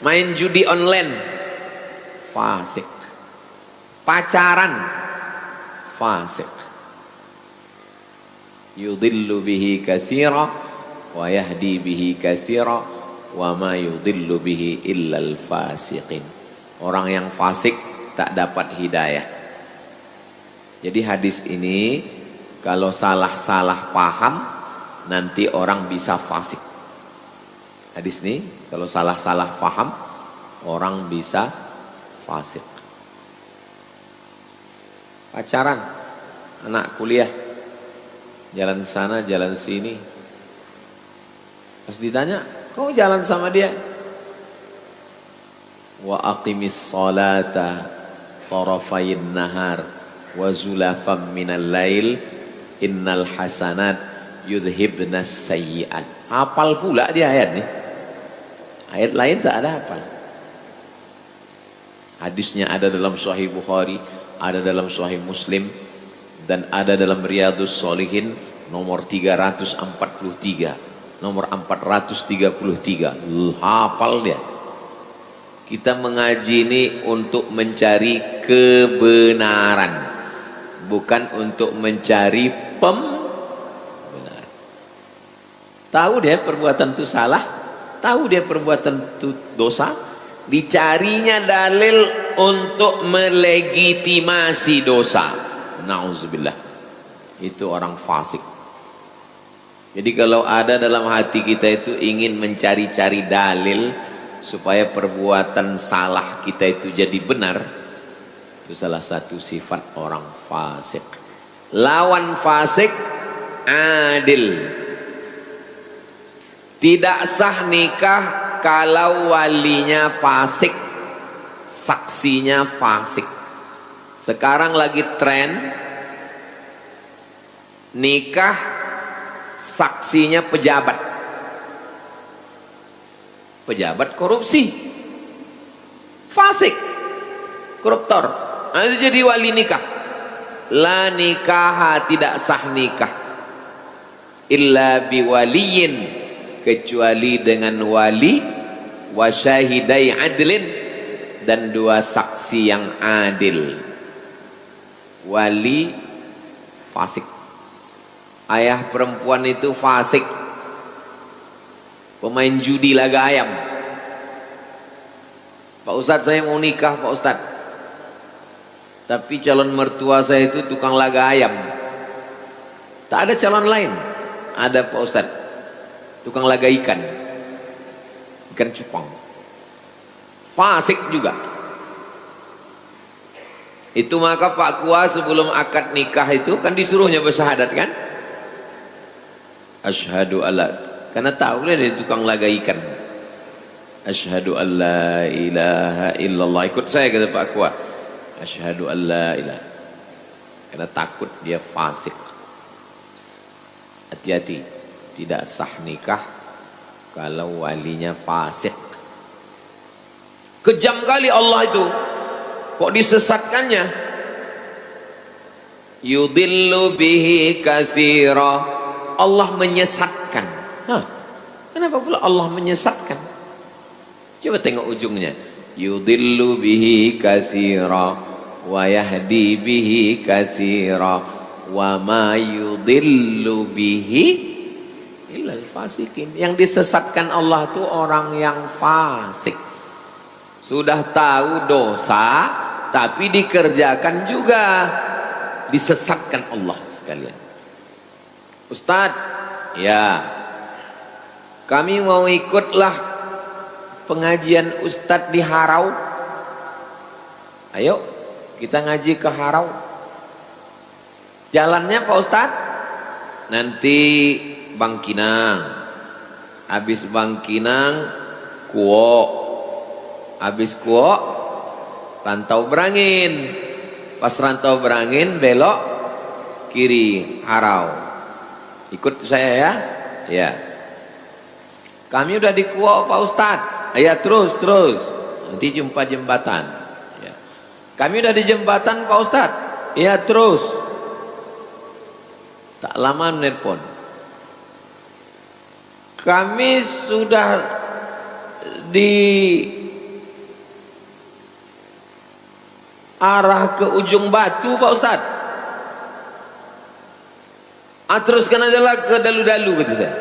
Main judi online, fasik. Pacaran, fasik. Yudillu bihi katsira wa yahdi bihi katsira wa ma yudillu bihi illal fasiqin. Orang yang fasik tak dapat hidayah. Jadi hadis ini kalau salah-salah paham nanti orang bisa fasik. Hadis ini kalau salah-salah paham orang bisa fasik. Pacaran, anak kuliah, jalan sana jalan sini, pas ditanya kau jalan sama dia, wa aqimis salata tarafayn nahar wa zulafam minal lail innal hasanat yudhibnas sayyi'at. Hafal pula dia ayat nih, ayat lain tak ada hafal. Hadisnya ada dalam Sahih Bukhari, ada dalam Sahih Muslim, dan ada dalam Riyadhus Shalihin nomor 343, nomor 433. Hafal dia. Kita mengaji ini untuk mencari kebenaran, bukan untuk mencari pembenaran. Tahu dia perbuatan itu salah, tahu dia perbuatan itu dosa, dicarinya dalil untuk melegitimasi dosa. Nauzubillah. Itu orang fasik. Jadi kalau ada dalam hati kita itu ingin mencari-cari dalil supaya perbuatan salah kita itu jadi benar, itu salah satu sifat orang fasik. Lawan fasik, adil. Tidak sah nikah kalau walinya fasik, saksinya fasik. Sekarang lagi tren nikah saksinya pejabat. Pejabat korupsi, fasik, koruptor, itu jadi wali nikah. La nikaha, tidak sah nikah illa biwaliyin, kecuali dengan wali, wa syahidai adlin, dan dua saksi yang adil. Wali fasik, ayah perempuan itu fasik, pemain judi laga ayam. Pak Ustadz, saya mau nikah Pak Ustadz, tapi calon mertua saya itu tukang laga ayam. Tak ada calon lain. Ada Pak Ustadz, tukang laga ikan, ikan cupang, fasik juga. Itu maka Pak Kua sebelum akad nikah itu kan disuruhnya bersyahadat kan, asyhadu alla, karena tahu dia tukang laga ikan, asyhadu alla ilaha illallah, ikut saya kata Pak Kua, asyhadu alla ilaha, karena takut dia fasik. Hati-hati, tidak sah nikah kalau walinya fasik. Kejam kali Allah itu, kok disesatkannya. Yudillu bihi katsira, Allah menyesatkan. Hah, kenapa pula Allah menyesatkan? Coba tengok ujungnya. Yudillu bihi katsira wa yahdi bihi katsira wa ma yudillu bihi illal fasikin. Yang disesatkan Allah itu orang yang fasik. Sudah tahu dosa tapi dikerjakan juga, disesatkan Allah sekalian. Ustadz, ya kami mau ikutlah pengajian Ustadz di Harau. Ayo kita ngaji ke Harau. Jalannya Pak Ustadz, nanti Bangkinang, habis Bangkinang Kuo, habis Kuo Rantau Berangin, pas Rantau Berangin belok kiri Harau. Ikut saya ya, ya. Kami udah di Kuok Pak Ustadz. Ya terus. Nanti jumpa jembatan. Ya. Kami udah di jembatan Pak Ustadz. Ya terus. Tak lama menelpon. Kami sudah di arah ke ujung batu Pak Ustadz. Teruskan aja lah ke dalu-dalu kata saya.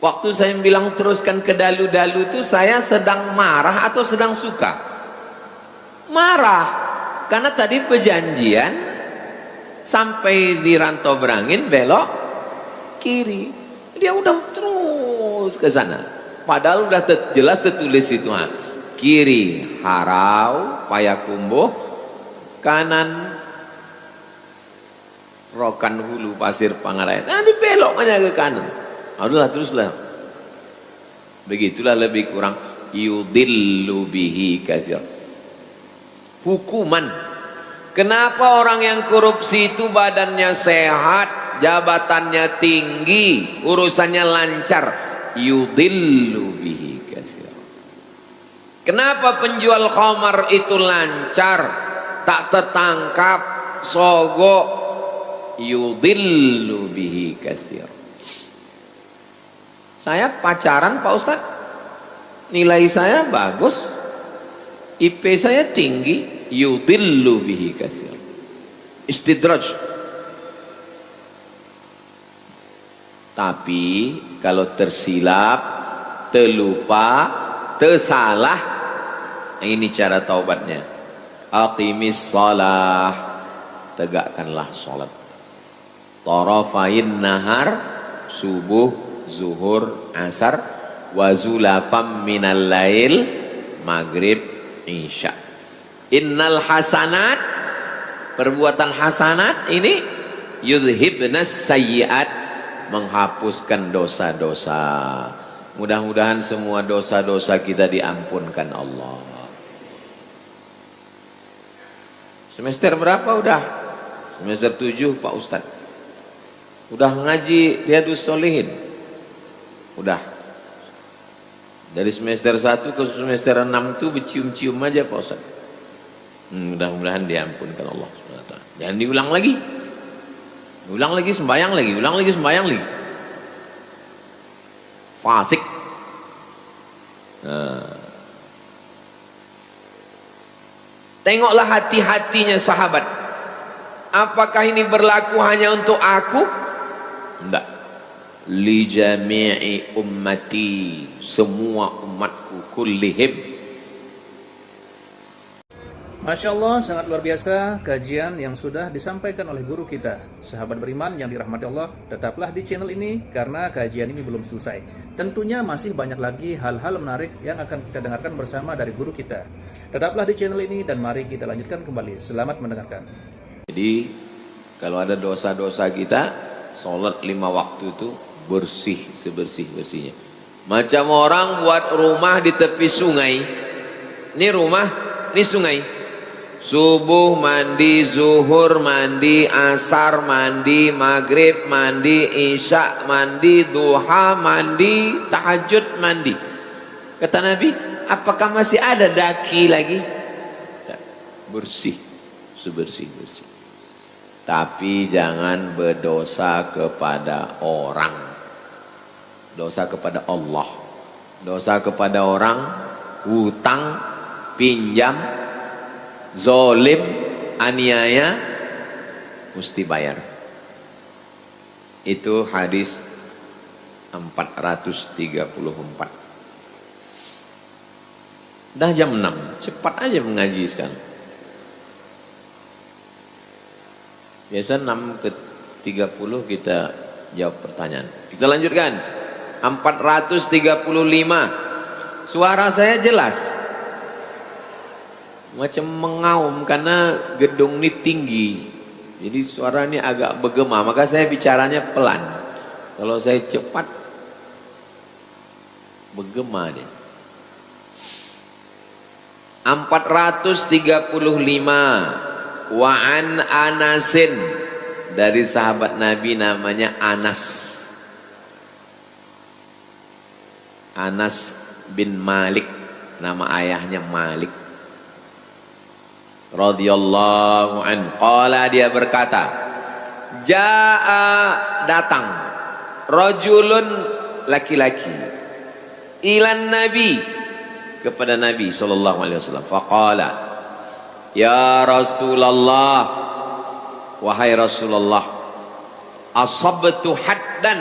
Waktu saya bilang teruskan ke dalu-dalu itu saya sedang marah atau sedang suka? Marah. Karena tadi perjanjian sampai di Rantau Berangin belok kiri. Dia udah terus ke sana. Padahal udah jelas tertulis itu. Kiri Harau, Payakumbuh, kanan Rokan Hulu, Pasir Pangarayan. Nanti belok aja ke kanan. Adalah teruslah. Begitulah lebih kurang yudillu bihi katsir. Hukuman. Kenapa orang yang korupsi itu badannya sehat, jabatannya tinggi, urusannya lancar? Yudillu bihi katsir. Kenapa penjual khamar itu lancar, tak tertangkap, sogok? Yudillu bihi katsir. Saya pacaran Pak Ustadz, nilai saya bagus, IP saya tinggi, yudillu bihi katsir. Istidraj. Tapi kalau tersilap, terlupa, tersalah, ini cara taubatnya. Aqimis shalah, tegakkanlah salat. Tarafain nahar, subuh, zuhur, asar, wa zulafam minal lail, maghrib, isya. Innal hasanat, perbuatan hasanat ini yudhibnas sayyiat, menghapuskan dosa-dosa. Mudah-mudahan semua dosa-dosa kita diampunkan Allah. Semester berapa udah? Semester 7 Pak Ustadz. Udah ngaji Riyadhus Shalihin? Udah. Dari semester 1 ke semester 6 itu bercium-cium aja Pak Ustadz. Mudah-mudahan diampunkan Allah SWT. Jangan diulang lagi. Ulang lagi sembahyang lagi, ulang lagi sembahyang lagi. Fasik. Tengoklah hati-hatinya sahabat. Apakah ini berlaku hanya untuk aku? Enggak. Li jami'i ummati, semua umatku kullihim. Masya Allah, sangat luar biasa kajian yang sudah disampaikan oleh guru kita. Sahabat beriman yang dirahmati Allah, tetaplah di channel ini karena kajian ini belum selesai. Tentunya masih banyak lagi hal-hal menarik yang akan kita dengarkan bersama dari guru kita. Tetaplah di channel ini dan mari kita lanjutkan kembali. Selamat mendengarkan. Jadi kalau ada dosa-dosa kita, sholat 5 waktu itu bersih sebersih-bersihnya. Macam orang buat rumah di tepi sungai. Ini rumah, ini sungai. Subuh mandi, zuhur mandi, asar mandi, maghrib mandi, isya mandi, duha mandi, tahajud mandi. Kata Nabi, apakah masih ada daki lagi? Bersih, sebersih-bersih. Tapi jangan berdosa kepada orang. Dosa kepada Allah. Dosa kepada orang, hutang, pinjam, zolim, aniaya, mesti bayar. Itu hadis 434. Dah jam 6, cepat aja mengaji sekarang. Biasa 6 ke 30 kita jawab pertanyaan. Kita lanjutkan. 435. Suara saya jelas. Macam mengaum karena gedung ini tinggi. Jadi suara ini agak bergema, maka saya bicaranya pelan. Kalau saya cepat bergema dia. 435. Wa an Anasin, dari sahabat Nabi namanya Anas. Anas bin Malik, nama ayahnya Malik radhiyallahu anhu. Qala, dia berkata, jaa, datang, rajulun, laki-laki, ilan nabi, kepada Nabi sallallahu alaihi wasallam. Faqala, ya Rasulullah, wahai Rasulullah, asabtu haddan,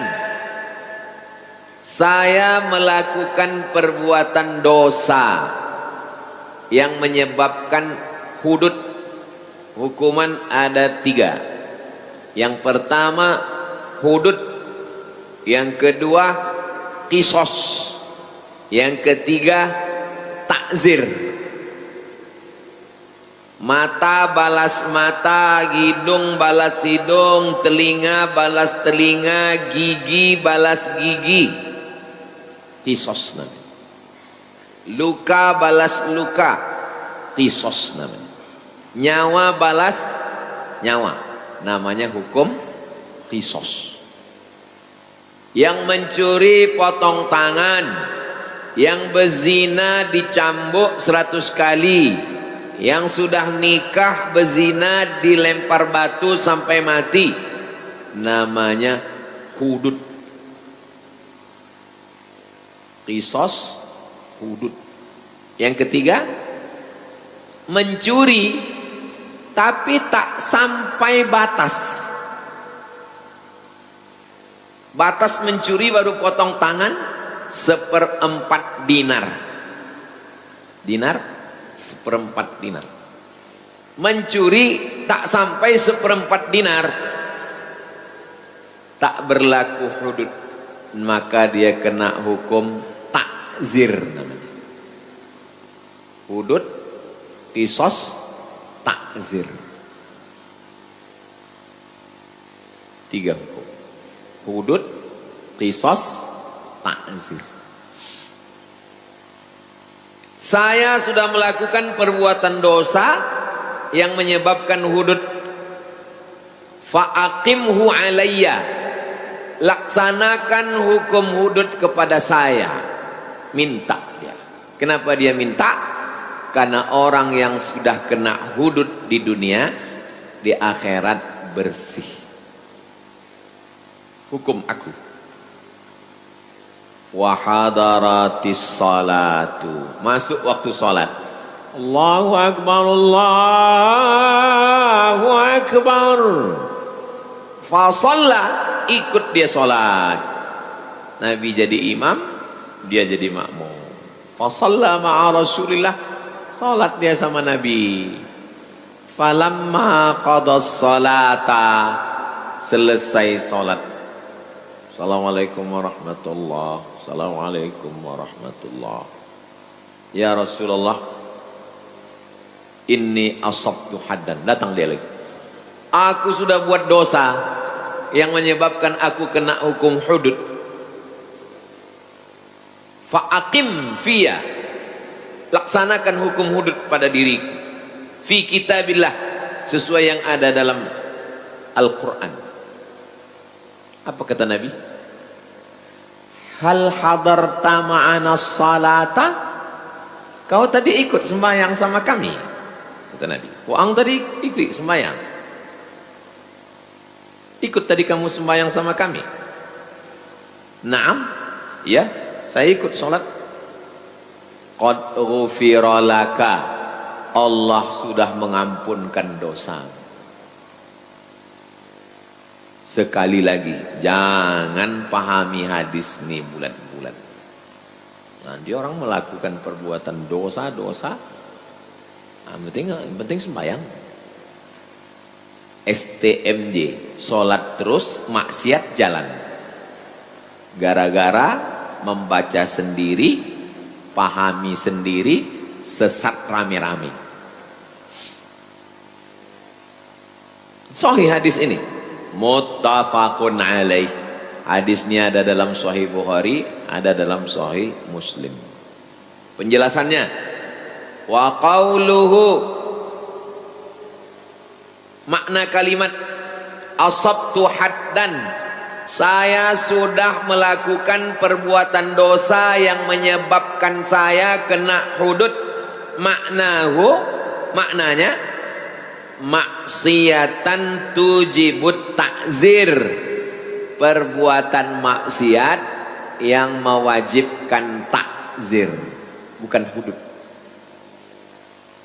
saya melakukan perbuatan dosa yang menyebabkan hudud. Hukuman ada 3. Yang pertama hudud, yang kedua qisas, yang ketiga takzir. Mata balas mata, hidung balas hidung, telinga balas telinga, gigi balas gigi. Qisas namanya. Luka balas luka, qisas namanya. Nyawa balas nyawa, namanya hukum qisas. Yang mencuri potong tangan, yang berzina dicambuk 100 kali, yang sudah nikah berzina dilempar batu sampai mati, namanya hudud. Qisas, hudud. Yang ketiga mencuri tapi tak sampai batas. Batas mencuri baru potong tangan 1/4 dinar. Dinar 1/4 dinar. Mencuri tak sampai 1/4 dinar, tak berlaku hudud, maka dia kena hukum takzir namanya. Hudud, qisas, takzir. 3 hukum. Hudud, qisas, takzir. Saya sudah melakukan perbuatan dosa yang menyebabkan hudud. Fa'aqimhu alayya, laksanakan hukum hudud kepada saya. Minta dia. Kenapa dia minta? Karena orang yang sudah kena hudud di dunia, di akhirat bersih. Hukum aku. Wa hadaratis salatu, masuk waktu salat. Allahu akbar, Allahu akbar. Fa shalla, ikut dia salat. Nabi jadi imam, dia jadi makmum. Fa shalla ma'a Rasulillah, salat dia sama Nabi. Falamma qadas salata, selesai salat. Assalamualaikum warahmatullahi. Assalamualaikum warahmatullahi. Ya Rasulullah, inni asabtu haddan. Datang dia lagi. Aku sudah buat dosa yang menyebabkan aku kena hukum hudud. Fa'aqim fiyya, laksanakan hukum hudud pada diriku. Fi kitabillah, sesuai yang ada dalam Al-Quran. Apa kata Nabi? Hal hadarta ma'ana salata, kau tadi ikut sembahyang sama kami, kata Nabi. Wa'ang tadi ikut sembahyang, ikut tadi kamu sembahyang sama kami. Naam, ya, saya ikut sholat. Qad ghufira laka, Allah sudah mengampunkan dosa. Sekali lagi, jangan pahami hadis ini bulat-bulat. Nanti orang melakukan perbuatan dosa-dosa, penting sembahyang. STMJ, sholat terus, maksiat jalan. Gara-gara membaca sendiri, pahami sendiri, sesat rame-rame. Sahih hadis ini. Muttafaqun alaih. Hadisnya ada dalam Sahih Bukhari, ada dalam Sahih Muslim. Penjelasannya, wa qauluhu, makna kalimat asabtu haddan, saya sudah melakukan perbuatan dosa yang menyebabkan saya kena hudud. Maknanya maksiatan tujibut takzir, perbuatan maksiat yang mewajibkan takzir, bukan hudud.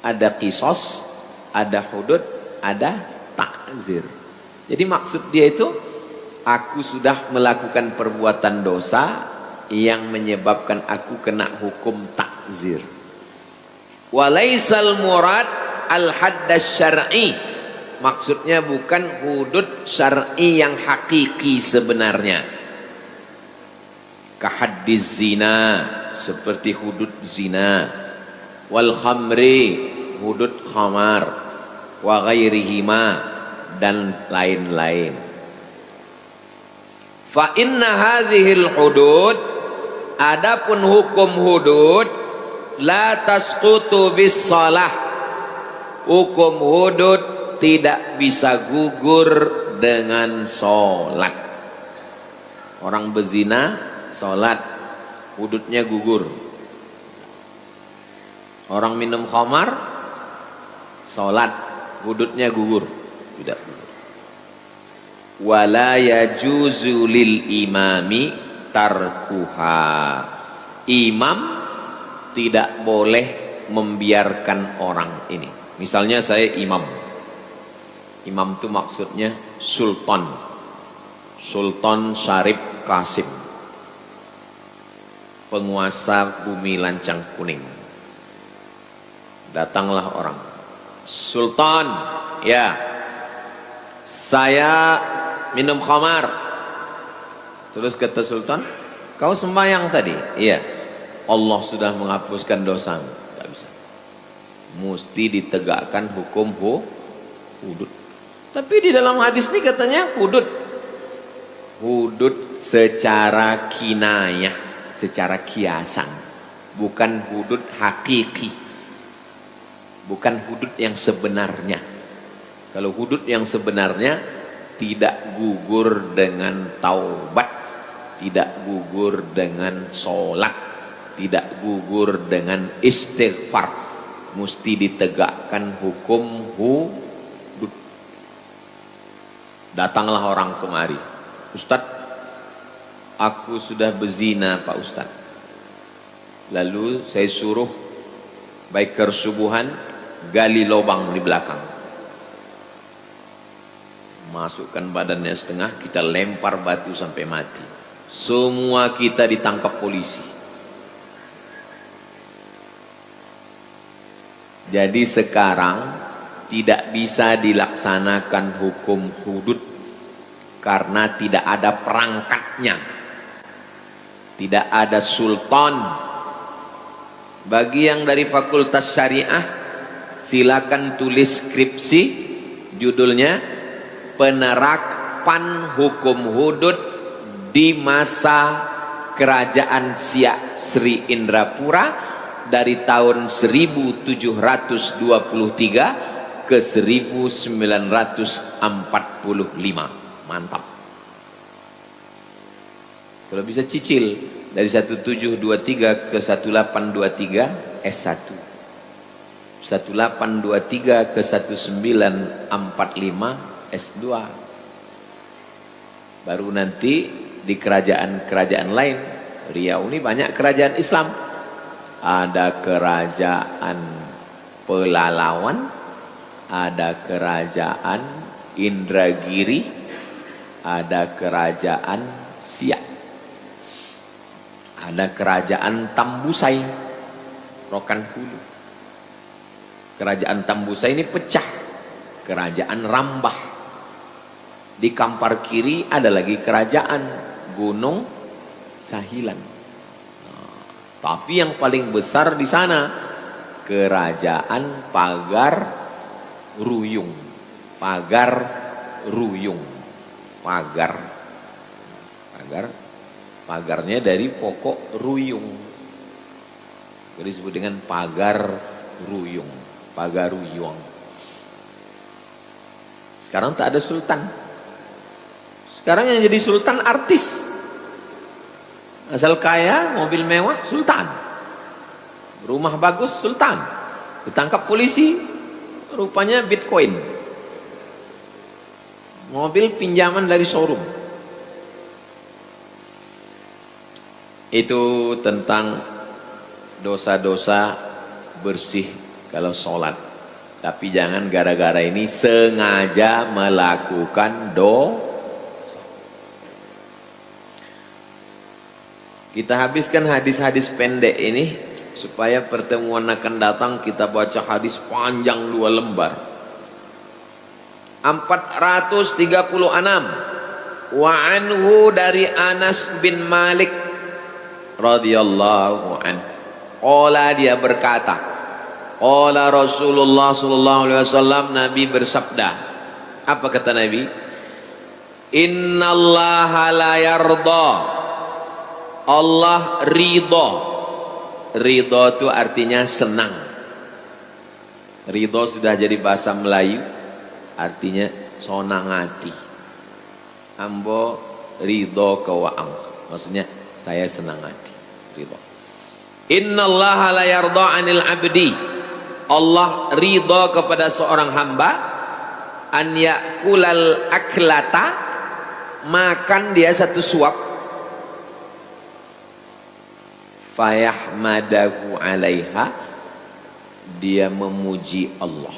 Ada kisos, ada hudud, ada takzir. Jadi maksud dia itu, aku sudah melakukan perbuatan dosa yang menyebabkan aku kena hukum takzir. Walaisal murad al-haddas syar'i, maksudnya bukan hudud syar'i yang hakiki sebenarnya. Kahaddiz zina, seperti hudud zina. Wal khamri, hudud khamar. Wa ghairihima, dan lain-lain. Fa inna hadhil hudud, adapun hukum hudud, la tasqutu bis salah, hukum hudud tidak bisa gugur dengan sholat. Orang berzina sholat, hududnya gugur. Orang minum khamar sholat, hududnya gugur, tidak gugur. Wala yajuzu lil imami tarkuha, imam tidak boleh membiarkan orang ini. Misalnya saya imam. Imam itu maksudnya sultan. Sultan Syarif Qasim, penguasa bumi lancang kuning. Datanglah orang. Sultan, ya, saya minum khamar. Terus kata sultan, kau sembahyang tadi? Iya. Allah sudah menghapuskan dosamu. Tidak bisa. Mesti ditegakkan hukum hudud. Tapi di dalam hadis ini katanya hudud. Hudud secara kinayah, secara kiasan. Bukan hudud hakiki. Bukan hudud yang sebenarnya. Kalau hudud yang sebenarnya tidak gugur dengan taubat, tidak gugur dengan sholat, tidak gugur dengan istighfar, mesti ditegakkan hukum hudud. Datanglah orang kemari, Ustadz, aku sudah berzina Pak Ustadz. Lalu saya suruh biker subuhan gali lubang di belakang, masukkan badannya setengah, kita lempar batu sampai mati. Semua kita ditangkap polisi. Jadi sekarang tidak bisa dilaksanakan hukum hudud karena tidak ada perangkatnya, tidak ada sultan. Bagi yang dari Fakultas Syariah, silakan tulis skripsi, judulnya penerapan hukum hudud di masa kerajaan Siak Sri Indrapura dari tahun 1723 ke 1945. Mantap. Kalau bisa cicil dari 1723 ke 1823 S1, 1823 ke 1945 S2, baru nanti di kerajaan-kerajaan lain. Riau ini banyak kerajaan Islam. Ada kerajaan Pelalawan, ada kerajaan Indragiri, ada kerajaan Siak, ada kerajaan Tambusai, Rokan Hulu. Kerajaan Tambusai ini pecah, kerajaan Rambah. Di Kampar kiri ada lagi kerajaan Gunung Sahilan. Tapi yang paling besar di sana kerajaan Pagar Ruyung. Pagar Ruyung. Pagarnya dari pokok ruyung. Jadi disebut dengan Pagar Ruyung. Pagar Ruyung. Sekarang tak ada sultan. Sekarang yang jadi sultan artis. Asal kaya, mobil mewah, sultan. Rumah bagus, sultan. Ditangkap polisi, rupanya Bitcoin. Mobil pinjaman dari showroom. Itu tentang dosa-dosa bersih kalau sholat. Tapi jangan gara-gara ini sengaja melakukan dosa. Kita habiskan hadis-hadis pendek ini supaya pertemuan akan datang kita baca hadis panjang 2 lembar. 436. Wa anhu dari Anas bin Malik radhiyallahu anhu. Qala dia berkata, qala Rasulullah sallallahu alaihi wasallam, Nabi bersabda. Apa kata Nabi? Innallaha la yarda. Allah ridho. Ridho itu artinya senang. Ridho sudah jadi bahasa Melayu, artinya sonang hati. Ambo ridho kawaang, maksudnya saya senang hati. Ridho. Innallaha la yarda 'anil 'abdi. Allah ridho kepada seorang hamba an yakulal aklata, makan dia satu suap, fayahmadahu 'alaiha, dia memuji Allah.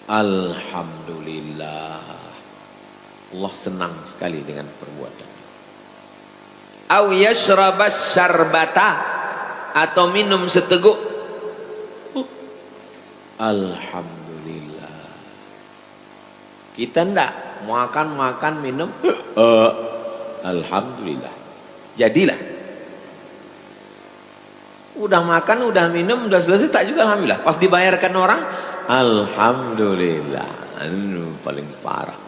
Alhamdulillah, Allah senang sekali dengan perbuatan. Au yashrabas syarbata, atau minum seteguk, alhamdulillah. Kita ndak makan minum, alhamdulillah. Jadilah udah makan, udah minum, udah selesai tak juga alhamdulillah. Pas dibayarkan orang, alhamdulillah. Paling parah.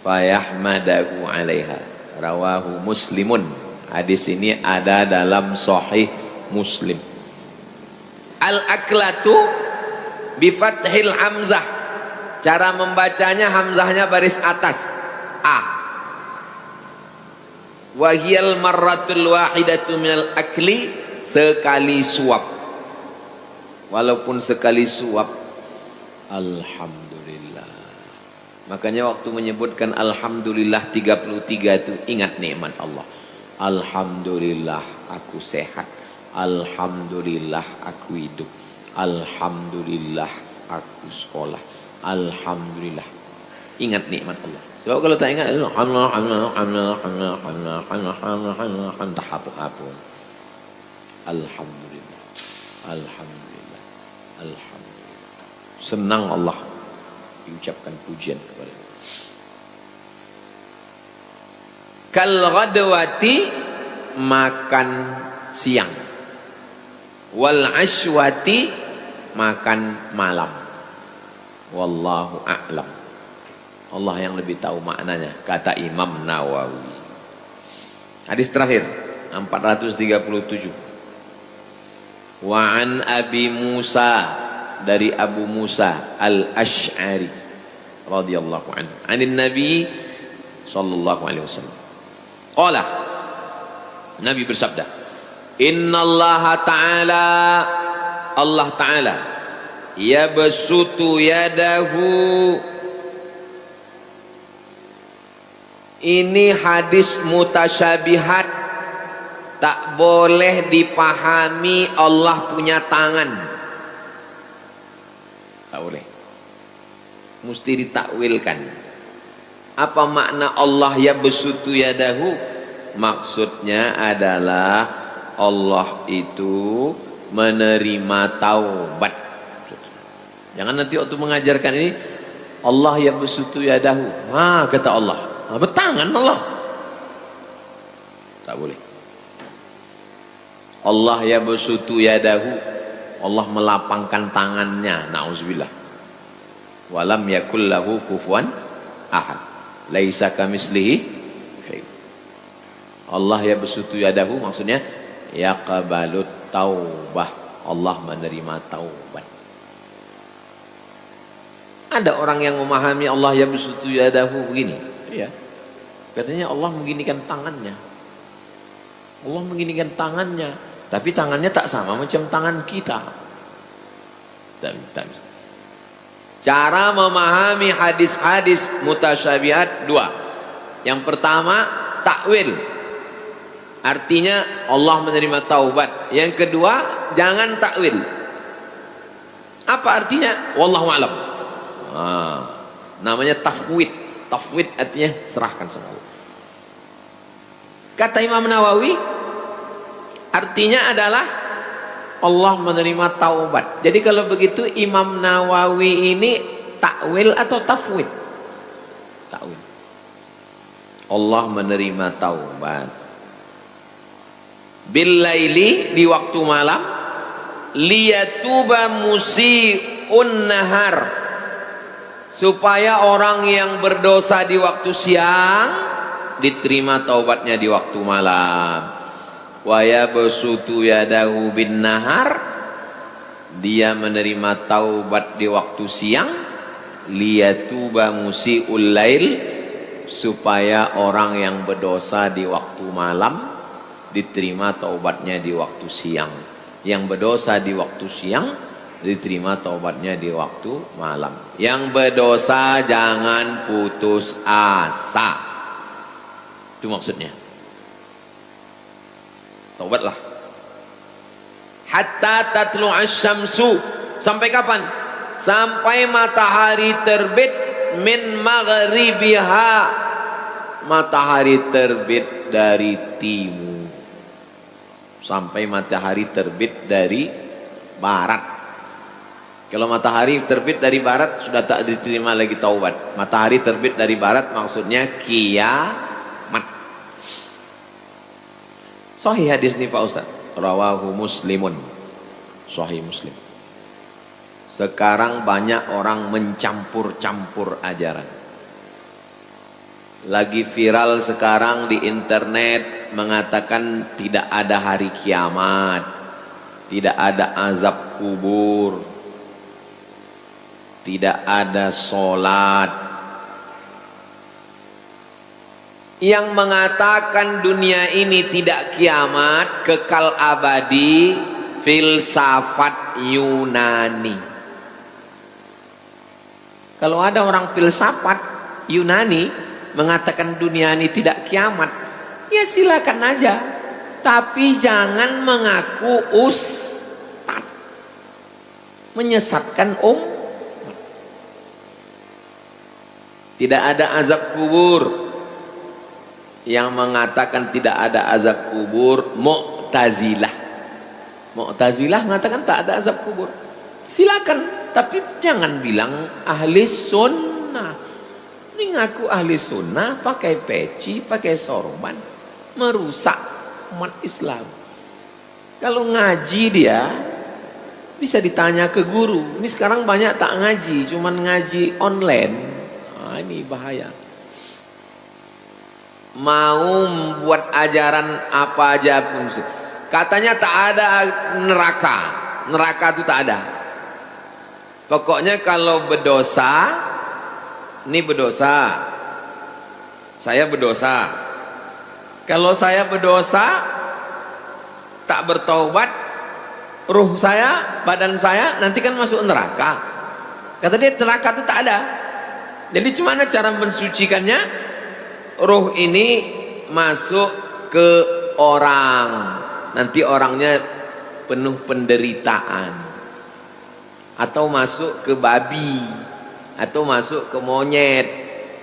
Fayahmadahu 'alaiha, rawahu Muslimun. Hadis ini ada dalam Sahih Muslim. Al-aklatu bifathil hamzah. Cara membacanya, hamzahnya baris atas, a. Wahiyal marratul wahidatu minal akli, sekali suap. Walaupun sekali suap, alhamdulillah. Makanya waktu menyebutkan alhamdulillah 33 itu ingat nikmat Allah. Alhamdulillah aku sehat. Alhamdulillah aku hidup. Alhamdulillah aku sekolah. Alhamdulillah. Ingat nikmat Allah. Sebab kalau tak ingat, alhamdulillah, alhamdulillah, alhamdulillah. Senang Allah diucapkan pujian kepada Allah. Kal ghadwati, makan siang. Wal ashwati, makan malam. Wallahu a'lam. Allah yang lebih tahu maknanya, kata Imam Nawawi. Hadis terakhir 437. Wa an Abi Musa, dari Abu Musa Al-Asy'ari radhiyallahu anhu, anin Nabi sallallahu alaihi wasallam. Qala, Nabi bersabda, innallaha ta'ala, Allah ta'ala, yabsutu yadahu. Ini hadis mutasyabihat, tak boleh dipahami Allah punya tangan, tak boleh, mesti ditakwilkan. Apa makna Allah yabsutu yadahu? Maksudnya adalah Allah itu menerima taubat. Jangan nanti waktu mengajarkan ini Allah yabsutu yadahu, kata Allah, bertangan Allah, tak boleh. Allah yabsutu yadahu, Allah melapangkan tangannya, na'udzubillah. Walam yakul lahu kufuwan ahad, laisa kamislihi syai'. Allah yabsutu yadahu maksudnya yaqbalut taubah, Allah menerima taubat. Ada orang yang memahami Allah yabsutu yadahu begini, ya. Katanya Allah mengginikan tangannya. Allah mengginikan tangannya, tapi tangannya tak sama macam tangan kita. Tak bisa. Cara memahami hadis-hadis mutasyabihat dua. Yang pertama, takwil. Artinya Allah menerima taubat. Yang kedua, jangan takwil. Apa artinya? Wallahu a'lam. Namanya tafwid. Tafwid artinya serahkan sama Allah. Kata Imam Nawawi, artinya adalah Allah menerima taubat. Jadi kalau begitu Imam Nawawi ini takwil atau tafwid? Takwil. Allah menerima taubat. Bil laili, di waktu malam, liyatuba musiun nahar, supaya orang yang berdosa di waktu siang diterima taubatnya di waktu malam. Wa yabsutu yadahu bin nahar, dia menerima taubat di waktu siang, liyatuba musiul lail, supaya orang yang berdosa di waktu malam diterima taubatnya di waktu siang. Yang berdosa di waktu siang diterima taubatnya di waktu malam. Yang berdosa jangan putus asa. Itu maksudnya. Taubatlah. Hatta tatlu'asy syamsu, sampai kapan? Sampai matahari terbit min maghribiha, matahari terbit dari timur. Sampai matahari terbit dari barat. Kalau matahari terbit dari barat sudah tak diterima lagi taubat. Matahari terbit dari barat maksudnya kiamat. Sahih hadis nih Pak Ustaz. Rawahu Muslimun. Sahih Muslim. Sekarang banyak orang mencampur-campur ajaran. Lagi viral sekarang di internet mengatakan tidak ada hari kiamat, tidak ada azab kubur, tidak ada sholat. Yang mengatakan dunia ini tidak kiamat, kekal abadi, filsafat Yunani. Kalau ada orang filsafat Yunani mengatakan dunia ini tidak kiamat, ya silakan aja, tapi jangan mengaku ustad, menyesatkan Tidak ada azab kubur. Yang mengatakan tidak ada azab kubur Mu'tazilah. Mu'tazilah mengatakan tak ada azab kubur. Silakan, tapi jangan bilang ahli sunnah. Ini ngaku ahli sunnah pakai peci, pakai sorban, merusak umat Islam. Kalau ngaji dia bisa ditanya ke guru. Ini sekarang banyak tak ngaji, cuman ngaji online. Ini bahaya. Mau membuat ajaran apa aja pun, katanya tak ada neraka. Neraka itu tak ada. Pokoknya kalau berdosa, ini berdosa, saya berdosa. Kalau saya berdosa tak bertaubat, ruh saya, badan saya nanti kan masuk neraka. Kata dia neraka itu tak ada. Jadi gimana cara mensucikannya? Ruh ini masuk ke orang, nanti orangnya penuh penderitaan, atau masuk ke babi, atau masuk ke monyet,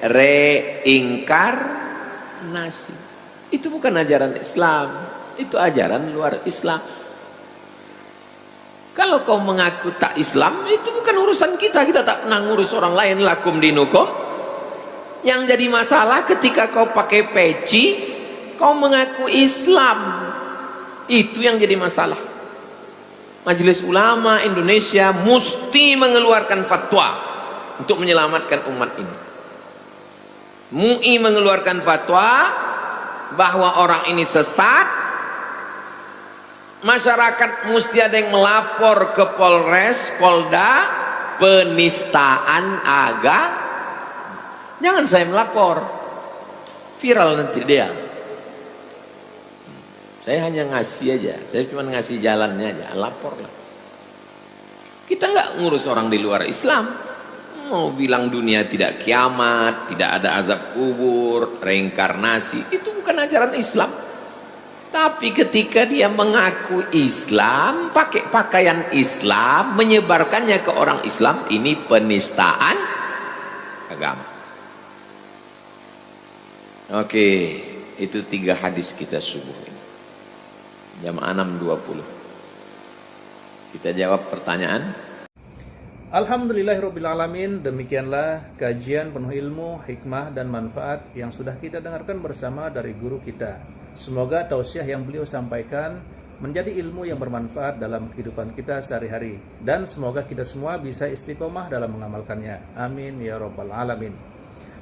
reinkarnasi. Itu bukan ajaran Islam, itu ajaran luar Islam. Kalau kau mengaku tak Islam, itu bukan urusan kita. Kita tak pernah ngurus orang lain. Lakum dinukum. Yang jadi masalah ketika kau pakai peci, kau mengaku Islam. Itu yang jadi masalah. Majelis Ulama Indonesia mesti mengeluarkan fatwa untuk menyelamatkan umat ini. MUI mengeluarkan fatwa bahwa orang ini sesat. Masyarakat mesti ada yang melapor ke Polres, Polda, penistaan agama. Jangan saya melapor, viral nanti dia. Saya hanya ngasih aja, saya cuma ngasih jalannya aja, lapor lah. Kita nggak ngurus orang di luar Islam. Mau bilang dunia tidak kiamat, tidak ada azab kubur, reinkarnasi, itu bukan ajaran Islam. Tapi ketika dia mengaku Islam, pakai pakaian Islam, menyebarkannya ke orang Islam, ini penistaan agama. Oke, itu 3 hadis kita subuh ini. Jam 6.20. Kita jawab pertanyaan. Alhamdulillahirrabbilalamin. Demikianlah kajian penuh ilmu, hikmah dan manfaat yang sudah kita dengarkan bersama dari guru kita. Semoga tausiah yang beliau sampaikan menjadi ilmu yang bermanfaat dalam kehidupan kita sehari-hari, dan semoga kita semua bisa istiqomah dalam mengamalkannya. Amin ya rabbal alamin.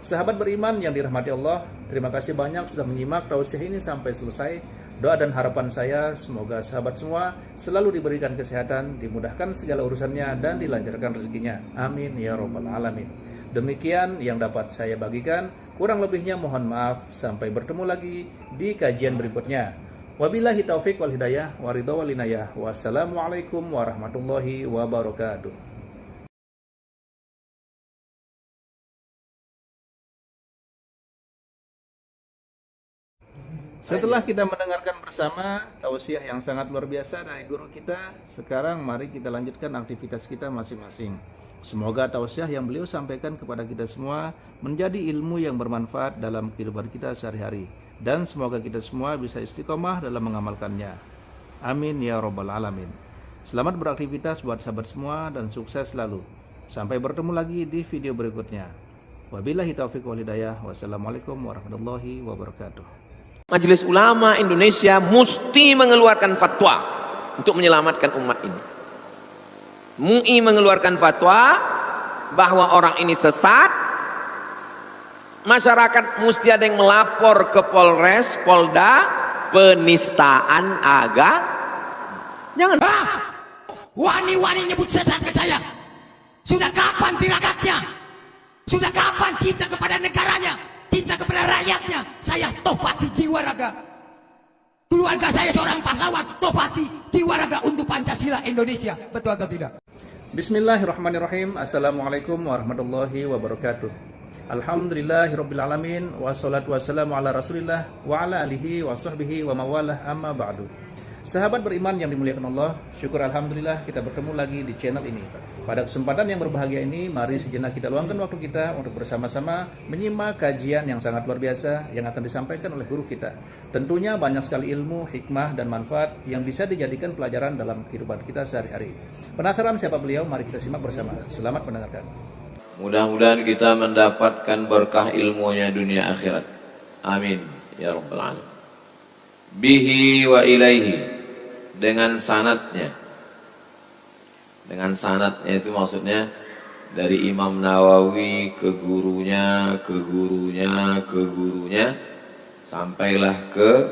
Sahabat beriman yang dirahmati Allah, terima kasih banyak sudah menyimak tausiah ini sampai selesai. Doa dan harapan saya semoga sahabat semua selalu diberikan kesehatan, dimudahkan segala urusannya, dan dilancarkan rezekinya. Amin ya rabbal alamin. Demikian yang dapat saya bagikan, kurang lebihnya mohon maaf. Sampai bertemu lagi di kajian berikutnya. Wabillahi taufik wal hidayah wa ridha wal inayah. Wassalamualaikum warahmatullahi wabarakatuh. Setelah kita mendengarkan bersama tausiah yang sangat luar biasa dari guru kita, sekarang mari kita lanjutkan aktivitas kita masing-masing. Semoga tausiah yang beliau sampaikan kepada kita semua menjadi ilmu yang bermanfaat dalam kehidupan kita sehari-hari, dan semoga kita semua bisa istiqomah dalam mengamalkannya. Amin ya rabbal alamin. Selamat beraktivitas buat sahabat semua dan sukses selalu. Sampai bertemu lagi di video berikutnya. Wabillahi taufiq wal hidayah. Wassalamualaikum warahmatullahi wabarakatuh. Majelis Ulama Indonesia mesti mengeluarkan fatwa untuk menyelamatkan umat ini. MUI mengeluarkan fatwa bahwa orang ini sesat. Masyarakat mesti ada yang melapor ke Polres, Polda, penistaan agama. Jangan. Wani-wani nyebut sesat ke saya. Sudah kapan tirakatnya? Sudah kapan cinta kepada negaranya? Cinta kepada rakyatnya? Saya topati jiwa raga. Keluarga saya seorang pahlawan, topati jiwa raga untuk Pancasila Indonesia. Betul atau tidak? Bismillahirrahmanirrahim. Assalamualaikum warahmatullahi wabarakatuh. Alhamdulillahirrabbilalamin. Wassalatu wassalamu ala rasulillah wa ala alihi wa sahbihi wa mawalah, amma ba'du. Sahabat beriman yang dimuliakan Allah, syukur alhamdulillah kita bertemu lagi di channel ini. Pada kesempatan yang berbahagia ini, mari sejenak kita luangkan waktu kita untuk bersama-sama menyimak kajian yang sangat luar biasa yang akan disampaikan oleh guru kita. Tentunya banyak sekali ilmu, hikmah, dan manfaat yang bisa dijadikan pelajaran dalam kehidupan kita sehari-hari. Penasaran siapa beliau? Mari kita simak bersama. Selamat mendengarkan. Mudah-mudahan kita mendapatkan berkah ilmunya dunia akhirat. Amin ya rabbal alamin. Bihi wa ilaihi, dengan sanadnya. Dengan sanadnya itu maksudnya dari Imam Nawawi ke gurunya, ke gurunya, ke gurunya, sampailah ke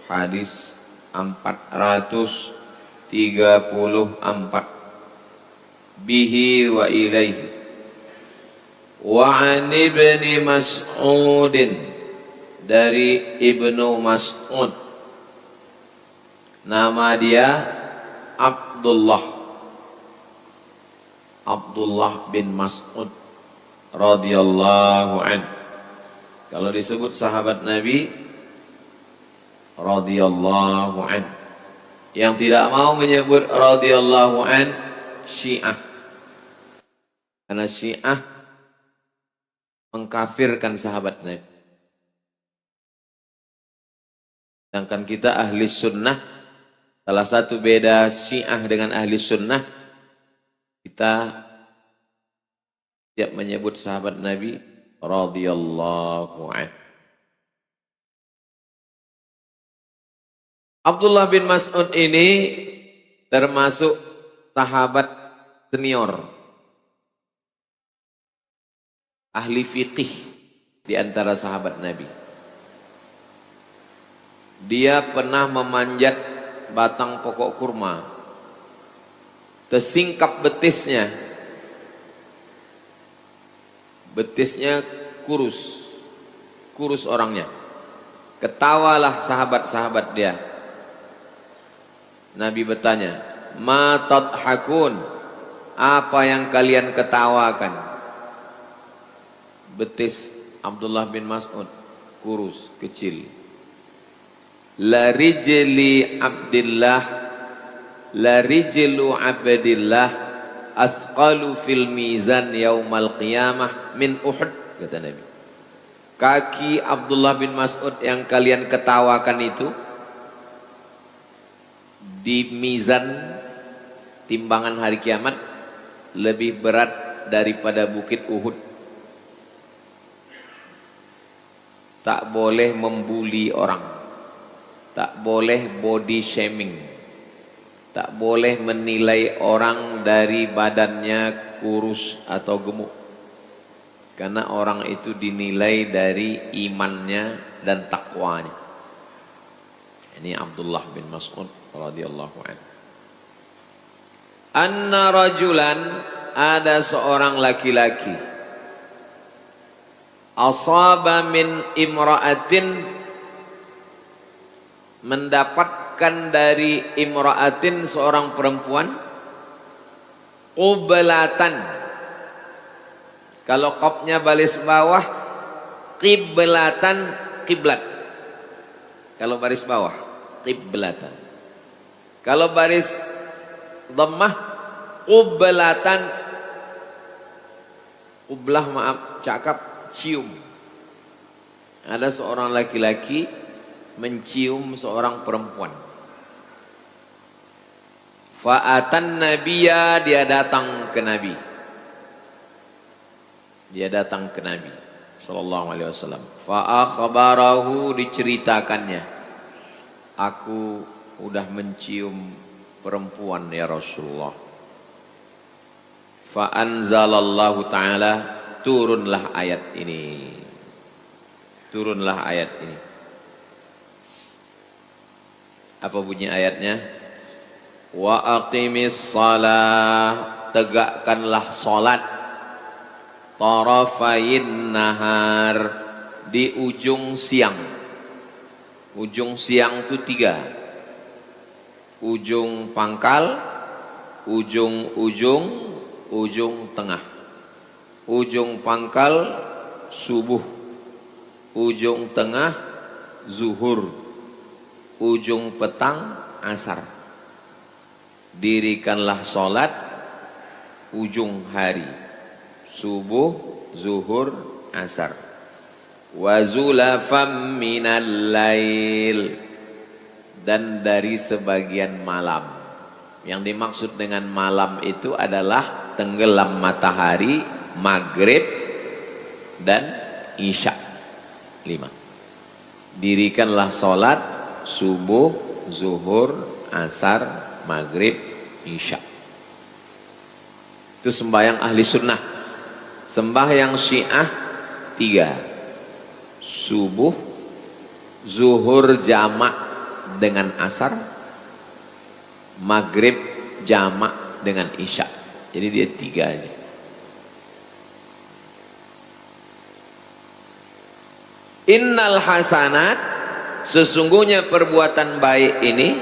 hadis 434. Bihi wa ilaihi. Wa an ibni Mas'udin, dari Ibnu Mas'ud, nama dia Abdullah bin Mas'ud radhiyallahu an. Kalau disebut sahabat Nabi radhiyallahu an, yang tidak mau menyebut radhiyallahu an Syiah, karena Syiah mengkafirkan sahabat Nabi. Sedangkan kita ahli sunnah, salah satu beda Syiah dengan ahli sunnah, kita tidak menyebut sahabat Nabi radhiyallahu anhu. Abdullah bin Mas'ud ini termasuk sahabat senior, ahli fiqih di antara sahabat Nabi. Dia pernah memanjat batang pokok kurma, tersingkap betisnya, betisnya kurus, kurus orangnya. Ketawalah sahabat-sahabat dia. Nabi bertanya, ma tadhakun, apa yang kalian ketawakan? Betis Abdullah bin Mas'ud kurus, kecil. La rijli Abdillah, la rijlu Abdillah athqalu fil mizan yaumal qiyamah min Uhud, kata Nabi. Kaki Abdullah bin Mas'ud yang kalian ketawakan itu di mizan timbangan hari kiamat lebih berat daripada bukit Uhud. Tak boleh membuli orang, tak boleh body shaming, tak boleh menilai orang dari badannya kurus atau gemuk, karena orang itu dinilai dari imannya dan takwanya. Ini Abdullah bin Mas'ud radhiyallahu anhu. Anna rajulan, ada seorang laki-laki, asaba min imra'atin, mendapatkan dari imra'atin seorang perempuan, qiblatan, kalau qafnya baris bawah, qiblatan, kiblat. Kalau baris bawah, qiblatan. Kalau baris dhammah, qiblatan. Qiblah, maaf, cakap, cium. Ada seorang laki-laki mencium seorang perempuan. Fa'atan nabiyya, dia datang ke Nabi. Dia datang ke Nabi sallallahu alaihi wasallam. Fa'akhbarahu, diceritakannya, aku udah mencium perempuan ya Rasulullah. Fa'anzalallahu ta'ala, turunlah ayat ini. Turunlah ayat ini. Apa bunyi ayatnya? Wa aqimis salah, tegakkanlah salat, tarafayin nahar, di ujung siang. Ujung siang itu 3. Ujung pangkal, ujung tengah. Ujung pangkal subuh, ujung tengah zuhur, ujung petang asar. Dirikanlah salat ujung hari, subuh, zuhur, asar. Wa zulafam minal lail, dan dari sebagian malam. Yang dimaksud dengan malam itu adalah tenggelam matahari, maghrib dan isya. 5. Dirikanlah salat subuh, zuhur, asar, maghrib, isya. Itu sembahyang ahli sunnah. Sembahyang syiah 3. Subuh, zuhur jamak dengan asar, maghrib jamak dengan isya. Jadi dia 3 aja. Innal hasanat, sesungguhnya perbuatan baik ini,